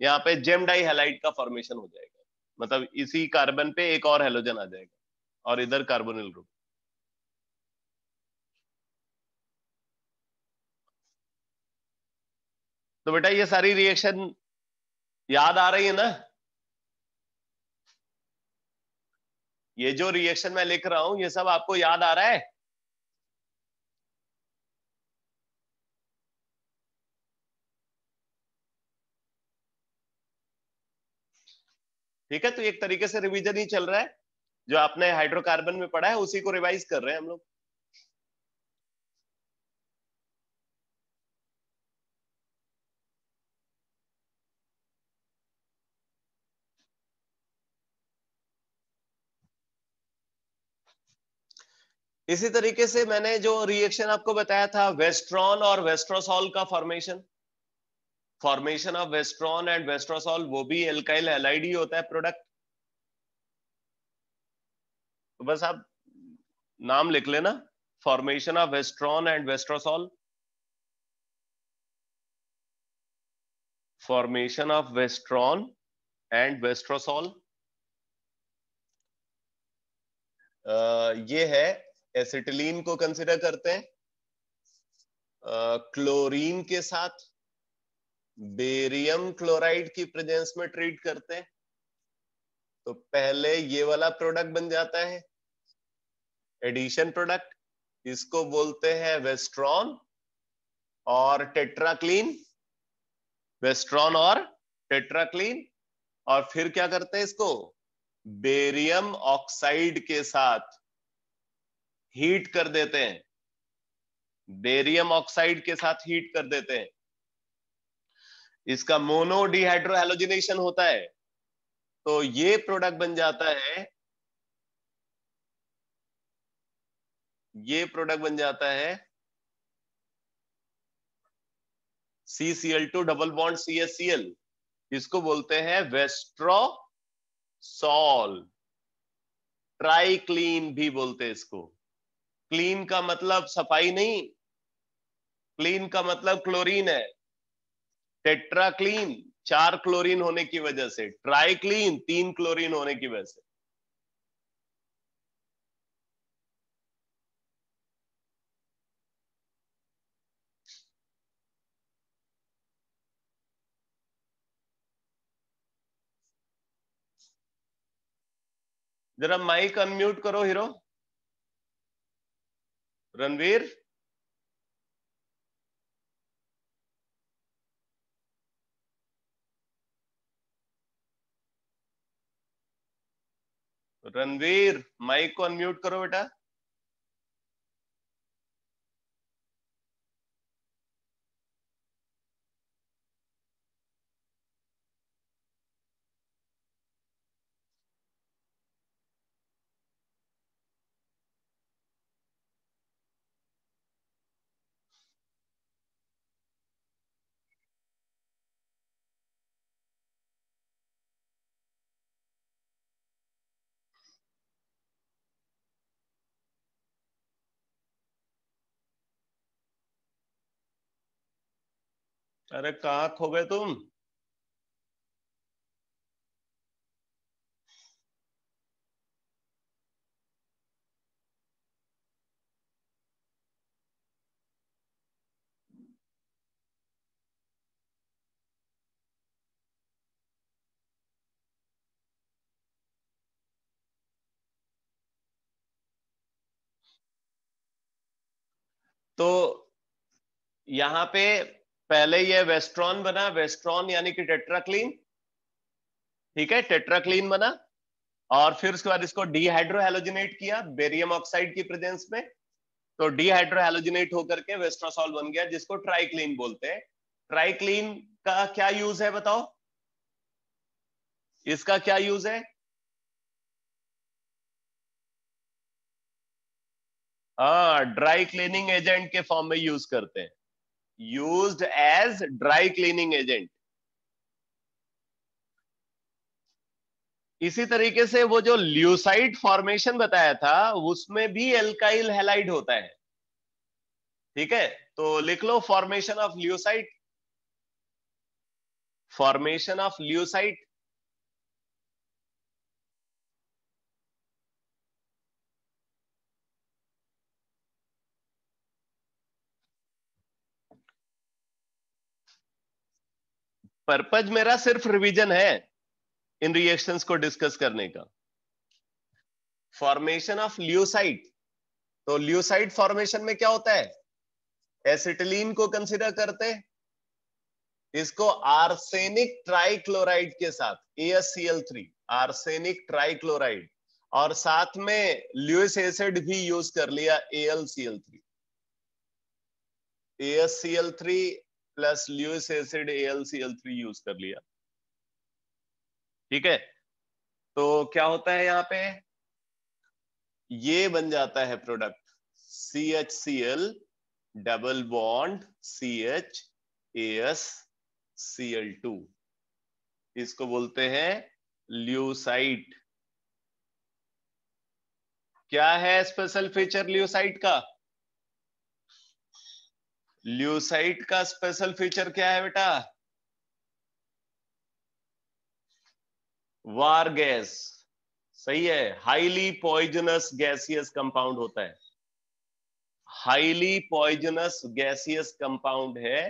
यहाँ पे जेम डाई हैलाइड का फॉर्मेशन हो जाएगा, मतलब इसी कार्बन पे एक और हेलोजन आ जाएगा और इधर कार्बोनिल ग्रुप। तो बेटा ये सारी रिएक्शन याद आ रही है ना? ये जो रिएक्शन मैं लिख रहा हूं ये सब आपको याद आ रहा है? ठीक है, तो एक तरीके से रिवीजन ही चल रहा है, जो आपने हाइड्रोकार्बन में पढ़ा है उसी को रिवाइज कर रहे हैं हम लोग। इसी तरीके से मैंने जो रिएक्शन आपको बताया था वेस्ट्रॉन और वेस्ट्रोसॉल का फॉर्मेशन ऑफ वेस्ट्रॉन एंड वेस्ट्रोसॉल, वो भी एल्काइल हैलाइड ही होता है प्रोडक्ट। तो बस आप नाम लिख लेना, formation of Westron and Westrosol, formation of Westron and Westrosol. ये है, एसिटिलीन को कंसिडर करते हैं, क्लोरीन के साथ बेरियम क्लोराइड की प्रेजेंस में ट्रीट करते हैं, तो पहले ये वाला प्रोडक्ट बन जाता है एडिशन प्रोडक्ट, इसको बोलते हैं वेस्ट्रॉन और टेट्राक्लीन। वेस्ट्रॉन और टेट्राक्लीन, और फिर क्या करते हैं इसको बेरियम ऑक्साइड के साथ हीट कर देते हैं, बेरियम ऑक्साइड के साथ हीट कर देते हैं, इसका मोनो डिहाइड्रोहैलोजिनेशन होता है, तो ये प्रोडक्ट बन जाता है, ये प्रोडक्ट बन जाता है CCl2 डबल बॉन्ड CHCl, इसको बोलते हैं वेस्ट्रोसॉल, ट्राइक्लीन भी बोलते हैं इसको। क्लीन का मतलब सफाई नहीं, क्लीन का मतलब क्लोरीन है, टेट्राक्लीन 4 क्लोरीन होने की वजह से, ट्राइक्लीन 3 क्लोरीन होने की वजह से। जरा माइक अनम्यूट करो हीरो, रणवीर। रणवीर माइक को अनम्यूट करो बेटा। अरे कहाँ खो गए तुम? तो यहां पे पहले ये वेस्ट्रॉन बना, वेस्ट्रॉन यानी कि टेट्राक्लीन, ठीक है, टेट्राक्लीन बना, और फिर उसके बाद इसको डीहाइड्रोहैलोजिनेट किया बेरियम ऑक्साइड की प्रेजेंस में, तो डीहाइड्रोहैलोजिनेट होकर के वेस्ट्रोसॉल बन गया, जिसको ट्राइक्लीन बोलते हैं। ट्राइक्लीन का क्या यूज है बताओ, इसका क्या यूज है? हाँ, ड्राई क्लीनिंग एजेंट के फॉर्म में यूज करते हैं, used as dry cleaning agent. इसी तरीके से वो जो ल्यूसाइड फॉर्मेशन बताया था, उसमें भी एल्काइल हैलाइड होता है, ठीक है, तो लिख लो formation of lewisite, formation of lewisite. Purpose मेरा सिर्फ रिवीजन है इन रिएक्शंस को डिस्कस करने का। फॉर्मेशन ऑफ ल्यूसाइड, तो ल्यूसाइड फॉर्मेशन में क्या होता है, एसिटिलीन को कंसीडर करते हैं, इसको आर्सेनिक ट्राइक्लोराइड के साथ AsCl3, आर्सेनिक ट्राइक्लोराइड, और साथ में ल्यूइस एसिड भी यूज कर लिया AlCl3, AsCl3 plus Lewis acid AlCl3 use कर लिया, ठीक है। तो क्या होता है यहाँ पे, ये बन जाता है product CHCl double bond CH AsCl2, इसको बोलते हैं ल्यूसाइट। क्या है स्पेशल फीचर ल्यूसाइट का? ल्यूसाइट का स्पेशल फीचर क्या है बेटा? वार गैस, सही है, हाईली पॉइजनस गैसियस कंपाउंड होता है, हाईली पॉइजनस गैसियस कंपाउंड है,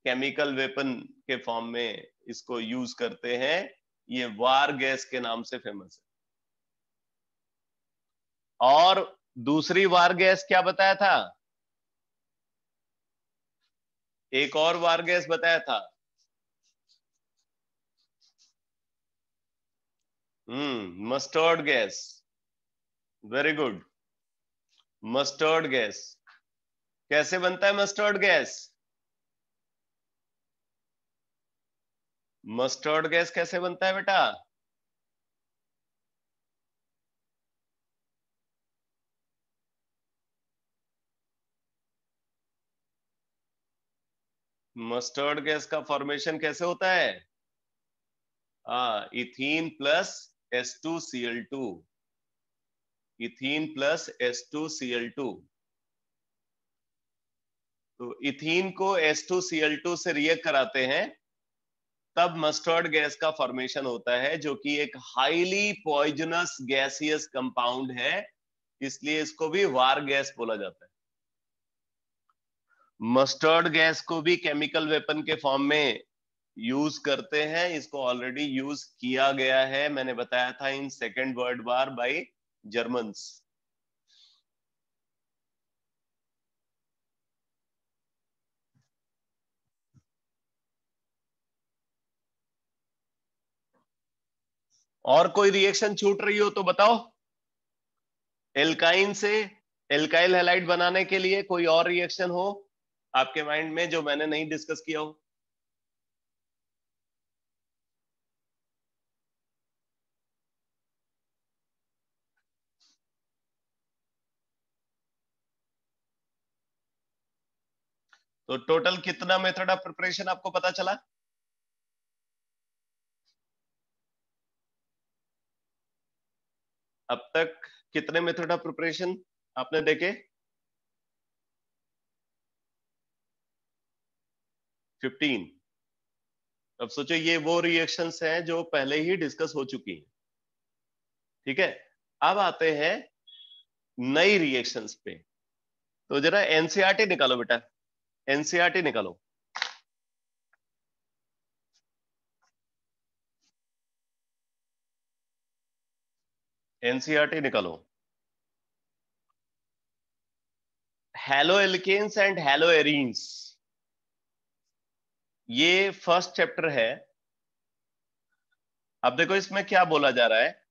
केमिकल वेपन के फॉर्म में इसको यूज करते हैं, ये वार गैस के नाम से फेमस है। और दूसरी वार गैस क्या बताया था, एक और वार गैस बताया था, mustard gas, very good. Mustard gas कैसे बनता है? मस्टर्ड गैस, मस्टर्ड गैस कैसे बनता है बेटा? मस्टर्ड गैस का फॉर्मेशन कैसे होता है? Ethene plus H2Cl2, ethene plus H2Cl2। तो इथीन को H2Cl2 से रिएक्ट कराते हैं, तब मस्टर्ड गैस का फॉर्मेशन होता है, जो कि एक हाईली पॉइजनस गैसियस कंपाउंड है, इसलिए इसको भी वार गैस बोला जाता है। मस्टर्ड गैस को भी केमिकल वेपन के फॉर्म में यूज करते हैं, इसको ऑलरेडी यूज किया गया है, मैंने बताया था in second world war by Germans. और कोई रिएक्शन छूट रही हो तो बताओ। एल्काइन से एल्काइल हैलाइड बनाने के लिए कोई और रिएक्शन हो आपके माइंड में जो मैंने नहीं डिस्कस किया हो? तो टोटल कितना मेथड ऑफ प्रिपरेशन आपको पता चला? अब तक कितने मेथड ऑफ प्रिपरेशन आपने देखे? 15। अब सोचो, ये वो रिएक्शंस हैं जो पहले ही डिस्कस हो चुकी हैं, ठीक है। अब आते हैं नई रिएक्शंस पे। तो जरा एनसीईआरटी निकालो बेटा, एनसीईआरटी निकालो। एनसीईआरटी निकालो। Haloalkanes and haloarenes, ये फर्स्ट चैप्टर है। अब देखो इसमें क्या बोला जा रहा है,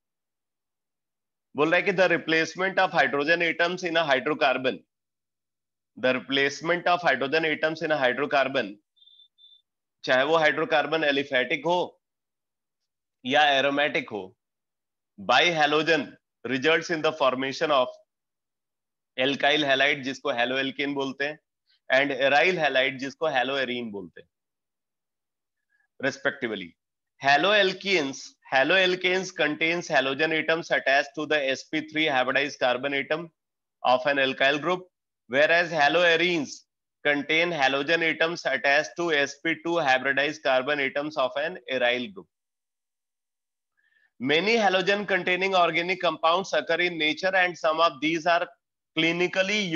बोल रहा है कि the replacement of hydrogen atoms in a hydrocarbon, the replacement of hydrogen atoms in a hydrocarbon, चाहे वो हाइड्रोकार्बन एलिफेटिक हो या एरोमेटिक हो, bye halogen results in the formation of alkyl halide, जिसको हैलो एल्केन बोलते हैं, एंड एराइल हैलाइड, जिसको hello arene बोलते हैं, respectively. Haloalkanes contains halogen atoms attached to the sp3 hybridized carbon atom of an alkyl group, whereas haloarenes contain halogen atoms attached to sp2 hybridized carbon atoms of an aryl group. Many halogen containing organic compounds occur in nature, and some of these are clinically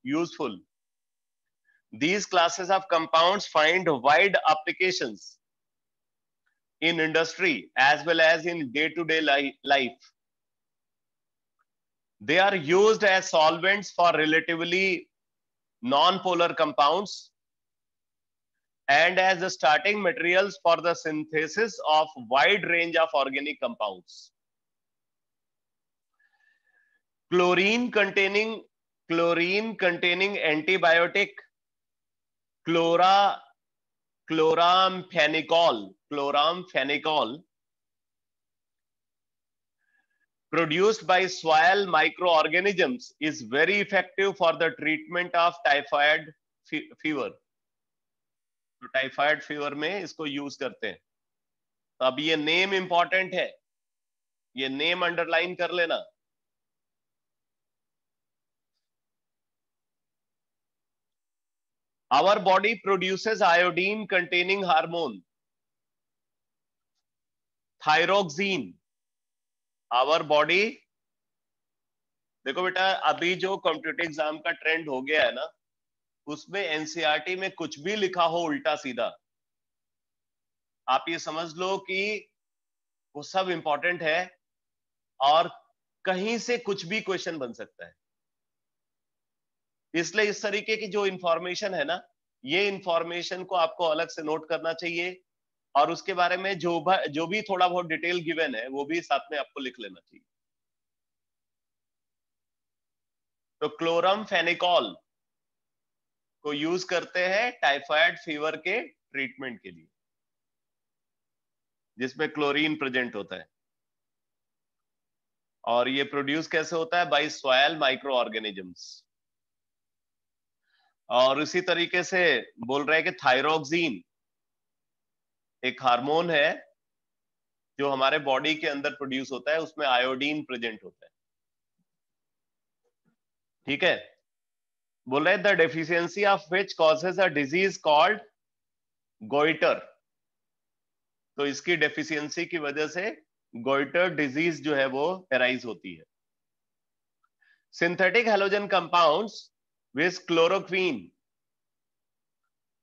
useful. These classes of compounds find wide applications in industry as well as in day-to-day life. They are used as solvents for relatively non-polar compounds and as the starting materials for the synthesis of wide range of organic compounds. Chlorine containing antibiotic chloramphenicol produced by soil microorganisms is very effective for the treatment of typhoid fever. तो typhoid fever में इसको use करते हैं। तो अब ये name important है, ये नेम अंडरलाइन कर लेना। Our body produces iodine containing hormone thyroxine. Our body, देखो बेटा, अभी जो कॉम्पिटिटिव एग्जाम का ट्रेंड हो गया है ना, उसमें एनसीईआरटी में कुछ भी लिखा हो उल्टा सीधा, आप ये समझ लो कि वो सब इंपॉर्टेंट है और कहीं से कुछ भी क्वेश्चन बन सकता है। इसलिए इस तरीके की जो इंफॉर्मेशन है ना, ये इंफॉर्मेशन को आपको अलग से नोट करना चाहिए, और उसके बारे में जो भी थोड़ा बहुत डिटेल गिवन है वो भी साथ में आपको लिख लेना चाहिए। तो क्लोरम फेनिकॉल को यूज करते हैं टाइफाइड फीवर के ट्रीटमेंट के लिए, जिसमें क्लोरीन प्रेजेंट होता है। और ये प्रोड्यूस कैसे होता है? By soil microorganisms. और इसी तरीके से बोल रहे हैं कि थायरोक्सिन एक हार्मोन है जो हमारे बॉडी के अंदर प्रोड्यूस होता है, उसमें आयोडीन प्रेजेंट होता है। ठीक है, बोल रहे हैं the deficiency of which causes a disease called goitre. तो इसकी डेफिशिएंसी की वजह से गोइटर डिजीज जो है वो एराइज होती है। Synthetic halogen compounds which chloroquine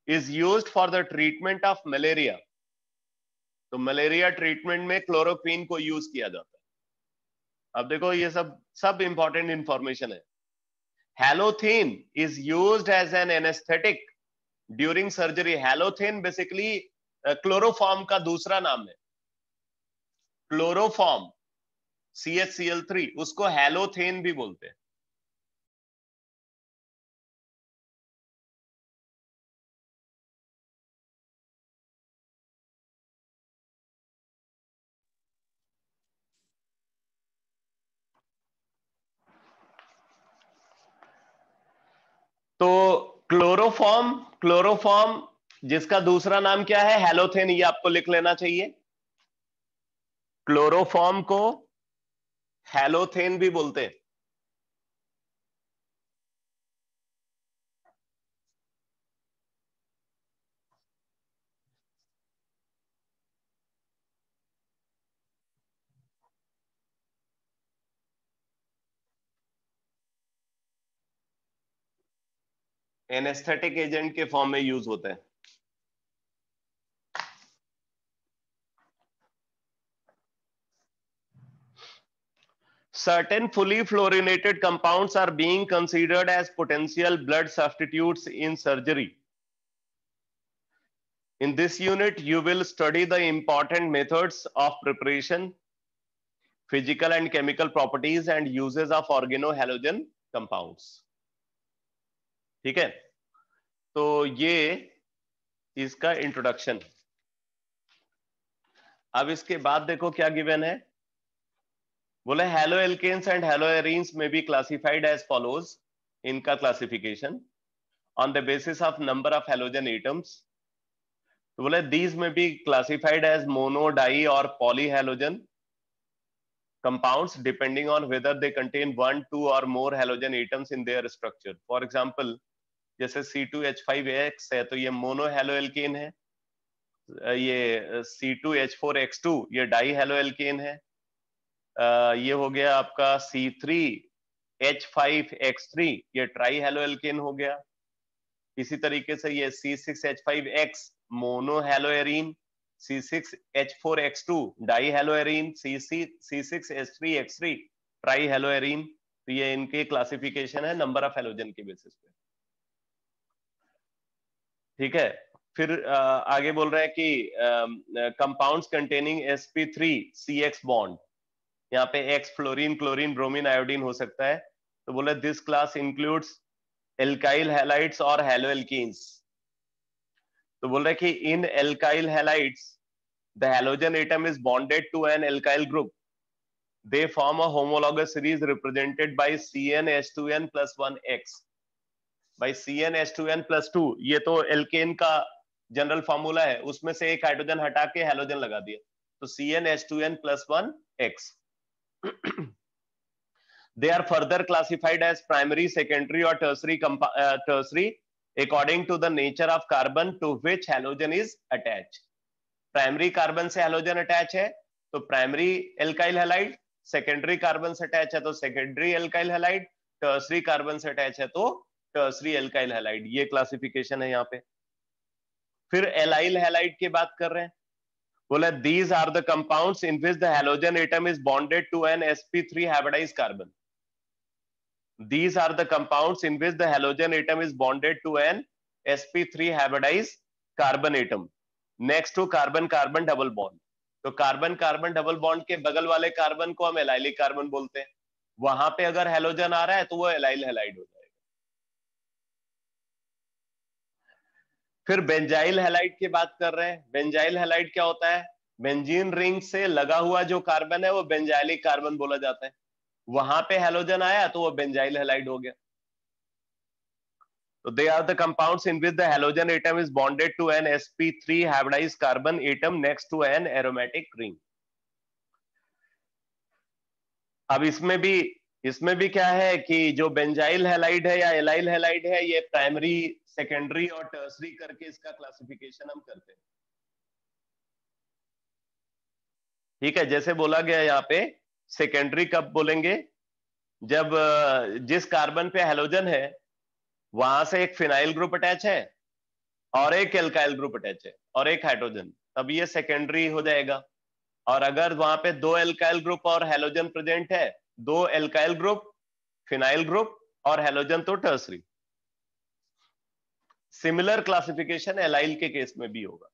is used for the treatment of malaria। तो मलेरिया ट्रीटमेंट में क्लोरोक्वीन को यूज किया जाता है। अब देखो ये सब इंपॉर्टेंट इंफॉर्मेशन है। Halothane is used as an anaesthetic during surgery. Halothane basically chloroform का दूसरा नाम है। क्लोरोफॉर्म CHCl3 उसको हैलोथेन भी बोलते हैं। तो क्लोरोफॉर्म जिसका दूसरा नाम क्या है? हैलोथेन। ये आपको लिख लेना चाहिए। क्लोरोफॉर्म को हैलोथेन भी बोलते हैं। एनेस्थेटिक एजेंट के फॉर्म में यूज होते हैं। Certain fully fluorinated compounds are being considered as potential blood substitutes in surgery. In this unit, you will study the important methods of preparation, physical and chemical properties, and uses of organohalogen compounds. ठीक है, तो ये इसका introduction. अब इसके बाद देखो क्या गिवन है। बोले haloalkanes and haloarenes may be classified as follows. इनका classification on the basis of number of halogen atoms. तो बोले these may be classified as mono, di और poly halogen compounds depending on whether they contain 1, 2 or more halogen atoms in their structure. For example, जैसे C2H5X है तो ये mono haloalkane है, ये C2H4X2 ये डाई हेलोएल्केन है, ये हो गया आपका C3H5X3 ये ट्राई हेलोएल्केन हो गया। इसी तरीके से ये C6H5X mono haloarene, C6H4X2 di haloarene, C6H3X3 tri haloarene. तो ये इनके क्लासिफिकेशन है नंबर ऑफ हेलोजन के बेसिस पे। ठीक है, फिर आगे बोल रहे हैं कि कंपाउंड्स कंटेनिंग sp3CX बॉन्ड, यहाँ पे X fluorine, chlorine, bromine, iodine हो सकता है। तो बोले this class includes alkyl halides और हेलोएल्कीन्स। तो बोल रहे हैं कि in alkyl halides the halogen atom is bonded to an alkyl group. They form a homologous series represented by CnH2n plus 1x by CnH2n plus 2। ये तो alkene का general formula है, उसमें से एक हाइड्रोजन हटा के हैलोजन लगा दिया, तो CnH2n plus 1x। They are further classified as primary, secondary or tertiary according to the nature of carbon to which halogen is attached। Primary carbon से हैलोजन अटैच है तो primary alkyl halide, secondary carbon से attach है तो secondary alkyl halide, tertiary carbon से attach है तो tertiary alkyl halide. ये क्लासिफिकेशन है यहाँ पे। फिर एलाइल हैलाइड की बात कर रहे हैं। बोला these are the compounds in which the halogen atom is bonded to an sp3 hybridized carbon। These are the compounds in which the halogen atom is bonded to an sp3 hybridized carbon atom। Next two carbon carbon double bond. तो carbon carbon double bond के बगल वाले carbon को हम allylic carbon बोलते हैं। वहां पे अगर हेलोजन आ रहा है तो वो एलाइल हैलाइड हो जाएगा। फिर बेंजाइल हैलाइड की बात कर रहे हैं। बेंजाइल हैलाइड क्या होता है? बेंजीन रिंग से लगा हुआ जो कार्बन है वो बेंजाइलिक कार्बन बोला जाता है। वहां पे हेलोजन आया तो वो बेंजाइल हैलाइड हो गया। So they are the compounds in which the halogen atom is bonded to an sp3 hybridized carbon atom next to an aromatic ring. अब इसमें भी क्या है कि जो बेंजाइल हैलाइड है या एलाइल हैलाइड है, ये प्राइमरी, सेकेंडरी और टर्सरी करके इसका क्लासिफिकेशन हम करते हैं। ठीक है, जैसे बोला गया यहाँ पे सेकेंडरी कब बोलेंगे? जब जिस कार्बन पे हेलोजन है वहां से एक फिनाइल ग्रुप अटैच है और एक एल्काइल ग्रुप अटैच है और एक हाइड्रोजन, तब ये सेकेंडरी हो जाएगा। और अगर वहां पे दो एल्काइल ग्रुप और हेलोजन प्रेजेंट है, दो एल्काइल ग्रुप, फिनाइल ग्रुप और हेलोजन, तो टर्सरी। सिमिलर क्लासिफिकेशन एलाइल के केस में भी होगा।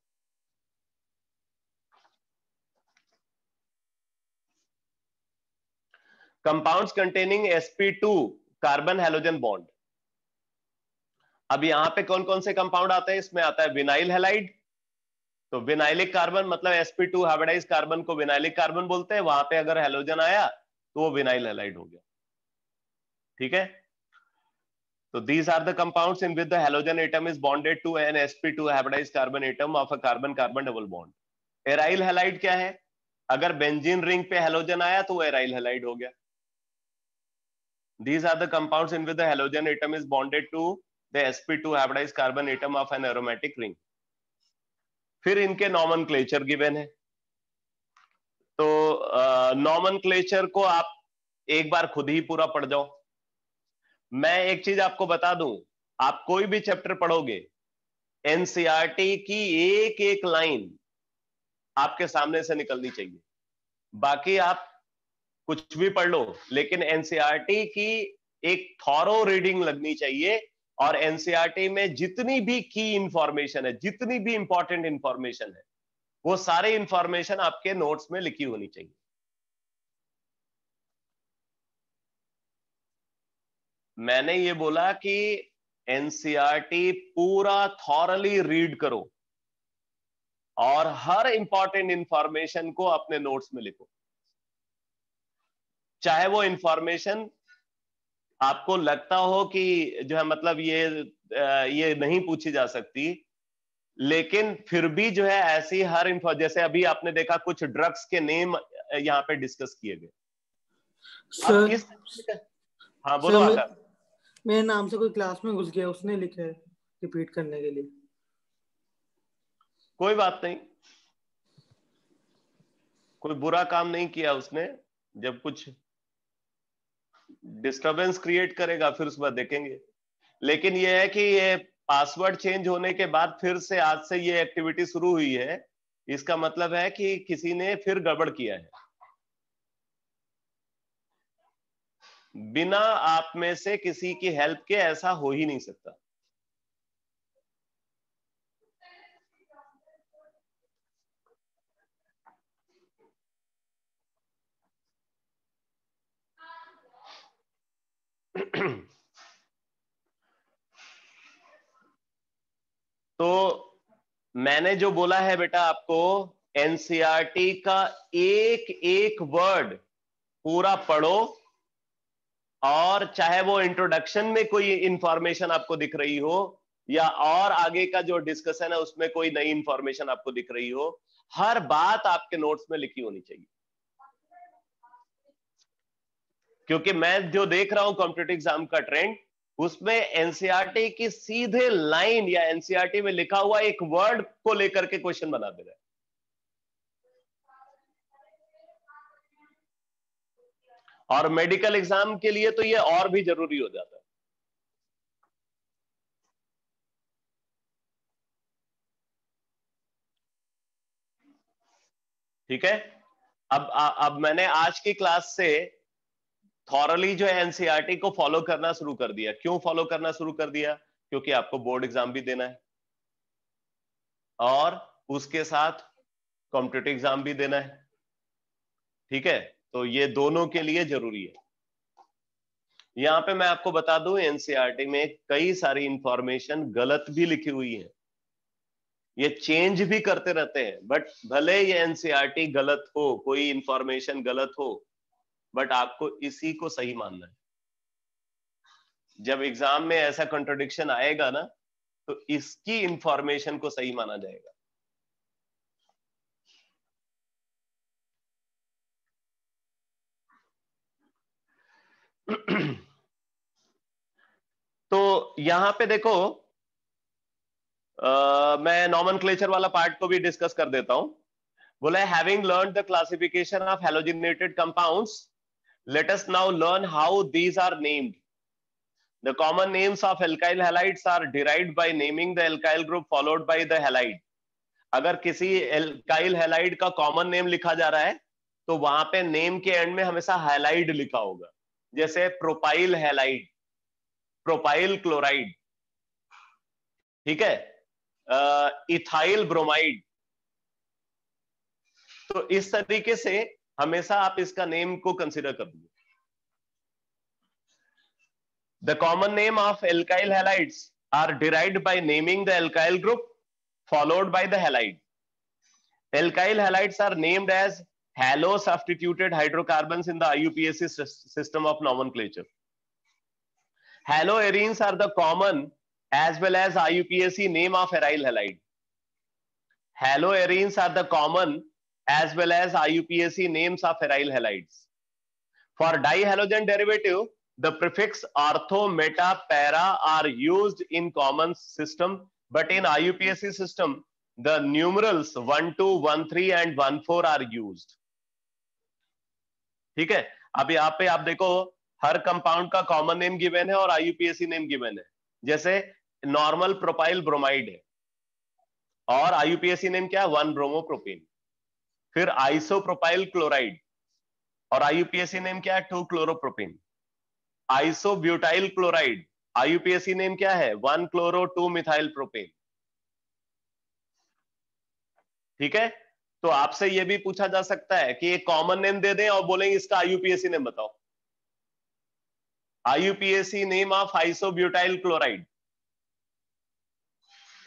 Compounds containing sp2 carbon halogen bond. अब यहां पे कौन कौन से कंपाउंड आते हैं? इसमें आता है विनाइल हैलाइड। तो विनाइलिक कार्बन मतलब sp2 हाइब्रिडाइज्ड कार्बन को विनाइलिक कार्बन बोलते हैं। वहां पे अगर हेलोजन आया तो वो विनाइल हैलाइड हो गया। ठीक है, तो these are the compounds in which the halogen atom is bonded to an sp2 hybridized carbon atom of a carbon carbon double bond. Aryl halide क्या है? अगर बेंजीन रिंग पे हेलोजन आया तो वो एराइल हैलाइड हो गया। These are the compounds in which the halogen atom is bonded to the sp2 hybridized carbon atom of an aromatic ring. फिर इनके नॉमेनक्लेचर गिवन है। तो नॉमेनक्लेचर को आप एक बार खुद ही पूरा पढ़ जाओ। मैं एक चीज आपको बता दूं, आप कोई भी चैप्टर पढ़ोगे, एनसीईआरटी की एक एक लाइन आपके सामने से निकलनी चाहिए। बाकी आप कुछ भी पढ़ लो, लेकिन एनसीईआरटी की एक थॉरो रीडिंग लगनी चाहिए। और एनसीईआरटी में जितनी भी की इंफॉर्मेशन है, जितनी भी इंपॉर्टेंट इंफॉर्मेशन है, वो सारे इंफॉर्मेशन आपके नोट्स में लिखी होनी चाहिए। मैंने ये बोला कि एनसीईआरटी पूरा थॉरली रीड करो और हर इंपॉर्टेंट इंफॉर्मेशन को अपने नोट्स में लिखो। चाहे वो इंफॉर्मेशन आपको लगता हो कि जो है मतलब ये नहीं पूछी जा सकती, लेकिन फिर भी जो है ऐसी हर इंफो, जैसे अभी आपने देखा कुछ ड्रग्स के नेम यहाँ पे डिस्कस किए गए। सर, किस, हाँ बोलो आकाश। मेरे नाम से कोई क्लास में घुस गया, उसने लिखा है रिपीट करने के लिए। कोई बात नहीं, कोई बुरा काम नहीं किया उसने। जब कुछ डिस्टरबेंस क्रिएट करेगा फिर उस बाद देखेंगे। लेकिन ये है कि ये पासवर्ड चेंज होने के बाद फिर से आज से ये एक्टिविटी शुरू हुई है, इसका मतलब है कि किसी ने फिर गड़बड़ किया है। बिना आप में से किसी की हेल्प के ऐसा हो ही नहीं सकता। तो मैंने जो बोला है बेटा आपको, एनसीईआरटी का एक एक वर्ड पूरा पढ़ो, और चाहे वो इंट्रोडक्शन में कोई इंफॉर्मेशन आपको दिख रही हो या और आगे का जो डिस्कशन है उसमें कोई नई इंफॉर्मेशन आपको दिख रही हो, हर बात आपके नोट्स में लिखी होनी चाहिए। क्योंकि मैं जो देख रहा हूं कॉम्पिटिटिव एग्जाम का ट्रेंड, उसमें एनसीईआरटी की सीधे लाइन या एनसीईआरटी में लिखा हुआ एक वर्ड को लेकर के क्वेश्चन बना दे रहे हैं। और मेडिकल एग्जाम के लिए तो ये और भी जरूरी हो जाता है। ठीक है, अब मैंने आज की क्लास से थॉरली जो है एनसीईआरटी को फॉलो करना शुरू कर दिया। क्यों फॉलो करना शुरू कर दिया? क्योंकि आपको बोर्ड एग्जाम भी देना है और उसके साथ कॉम्पिटिटिव एग्जाम भी देना है, ठीक है। तो ये दोनों के लिए जरूरी है। यहां पे मैं आपको बता दूं, एनसीईआरटी में कई सारी इंफॉर्मेशन गलत भी लिखी हुई है, ये चेंज भी करते रहते हैं, बट भले ये एनसीईआरटी गलत हो, कोई इंफॉर्मेशन गलत हो, बट आपको इसी को सही मानना है। जब एग्जाम में ऐसा कंट्रोडिक्शन आएगा ना, तो इसकी इंफॉर्मेशन को सही माना जाएगा। तो यहां पे देखो, मैं नॉमेनक्लेचर वाला पार्ट को भी डिस्कस कर देता हूं। बोला है having learned the classification of halogenated compounds, let us now learn how these are named. The common names of alkyl halides are derived by naming the alkyl group followed by the halide. अगर किसी alkyl halide का common name लिखा जा रहा है, तो वहां पे नेम के एंड में हमेशा हैलाइड लिखा होगा, जैसे प्रोपाइल हैलाइड, प्रोपाइल क्लोराइड, ठीक है, इथाइल ब्रोमाइड। तो इस तरीके से हमेशा आप इसका नेम को कंसीडर कर लीजिए। The common name of alkyl halides are derived by naming the alkyl group followed by the halide. Alkyl halides are named as halo-substituted hydrocarbons in the IUPAC system of nomenclature. Haloarenes are the common as well as IUPAC name of aryl halide. Haloarenes are the common as well as IUPAC names of aryl halides. For dihalogen derivative, the prefix ortho, meta, para are used in common system, but in IUPAC system, the numerals 1, 2, 1, 3 and 1, 4 are used. ठीक है। अब यहाँ पे आप देखो, हर compound का common name given है और IUPAC नेम गिवन है। जैसे नॉर्मल प्रोपाइल ब्रोमाइड है और IUPAC नेम क्या है, 1 ब्रोमोप्रोपेन। फिर आइसोप्रोपाइल क्लोराइड और IUPAC नेम क्या है, 2 chloropropane. Isobutyl chloride, IUPAC name क्या है, 1 क्लोरो 2 मिथाइल प्रोपेन। ठीक है। तो आपसे यह भी पूछा जा सकता है कि एक कॉमन नेम दे दें और बोलेंगे इसका IUPAC नेम बताओ। IUPAC name of isobutyl chloride.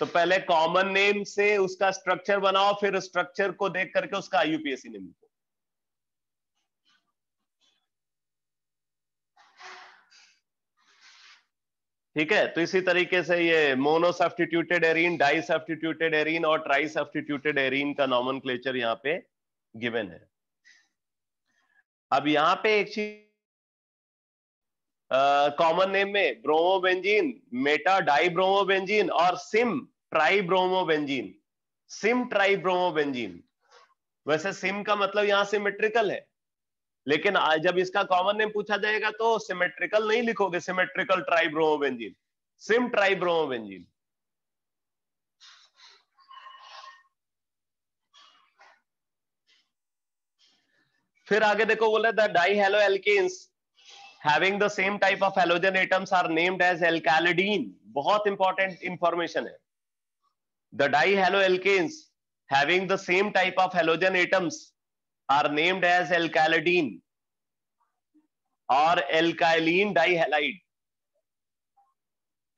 तो पहले कॉमन नेम से उसका स्ट्रक्चर बनाओ, फिर स्ट्रक्चर को देख करके उसका IUPAC नेम लिखो। ठीक है। तो इसी तरीके से ये mono substituted arene, di substituted arene और ट्राई सब्स्टिट्यूटेड एरीन का नॉमेनक्लेचर यहाँ पे गिवन है। अब यहाँ पे एक चीज, कॉमन नेम में ब्रोमोबेंजीन, मेटा डाई ब्रोमोबेंजीन और sym tri bromobenzene. Sym tri bromobenzene, वैसे सिम का मतलब यहां सिमेट्रिकल है, लेकिन जब इसका कॉमन नेम पूछा जाएगा तो सिमेट्रिकल नहीं लिखोगे, सिमेट्रिकल ट्राइब्रोमोबेंजीन, सिम ट्राइब्रोमोबेंजीन। फिर आगे देखो, बोला the dihalo alkanes having the same type of halogen atoms are named as alkylidene. बहुत इंपॉर्टेंट इंफॉर्मेशन है। The dihalo alkanes having the same type of halogen atoms are named as alkylidene और alkylene डाइहैलाइड,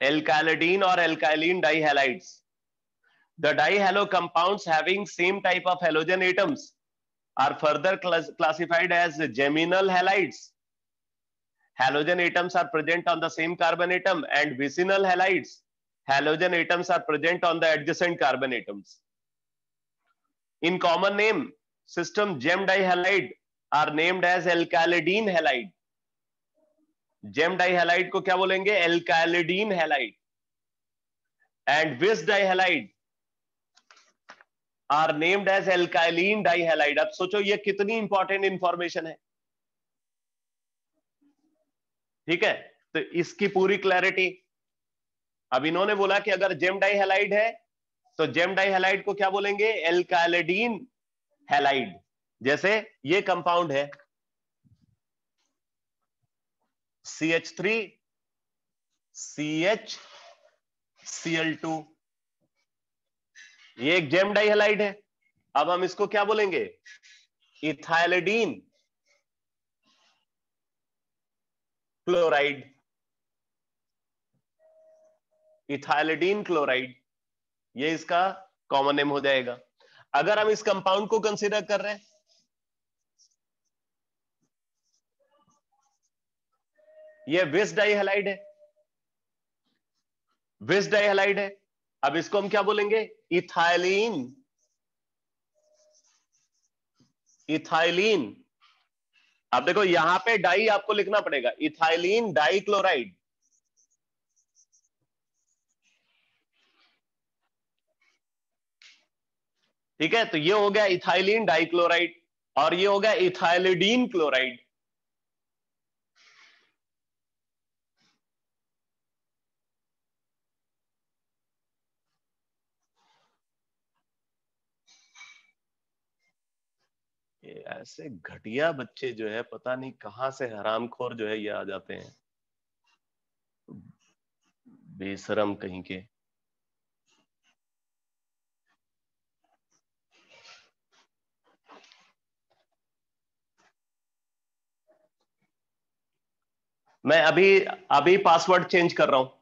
एल्कालिडीन और एल्काइलिन डाइहैलाइड्स। The dihalo compounds having same type of halogen atoms are further classified as geminal halides. Halogen atoms are present on the same carbon atom, and vicinal halides, halogen atoms are present on the adjacent carbon atoms. In common name system, gem dihalide are named as alkylidene halide. Gem dihalide को क्या बोलेंगे, alkylidene halide. And vis dihalide are named as alkyline dihalide. अब सोचो ये कितनी important information है। ठीक है। तो इसकी पूरी क्लैरिटी, अब इन्होंने बोला कि अगर जेम डाइहैलाइड है तो जेम डाइहैलाइड को क्या बोलेंगे, एल्कालिडीन हैलाइड। जैसे ये कंपाउंड है CH3 CHCl2, ये एक जेम डाइहैलाइड है। अब हम इसको क्या बोलेंगे? Ethylidene chloride. इथाइलिडीन क्लोराइड, ये इसका कॉमन नेम हो जाएगा। अगर हम इस कंपाउंड को कंसीडर कर रहे हैं, ये विस डाइहैलाइड है, विस डाइहैलाइड है। अब इसको हम क्या बोलेंगे? Ethylene, ethylene. अब देखो यहां पे डाई आपको लिखना पड़ेगा, इथाइलिन डाई क्लोराइड। ठीक है, तो ये हो गया इथाइलिन डाइक्लोराइड, और ये हो गया इथाइलिडीन क्लोराइड। ये ऐसे घटिया बच्चे जो है, पता नहीं कहां से हरामखोर जो है ये आ जाते हैं, बेशरम कहीं के। मैं अभी अभी पासवर्ड चेंज कर रहा हूं।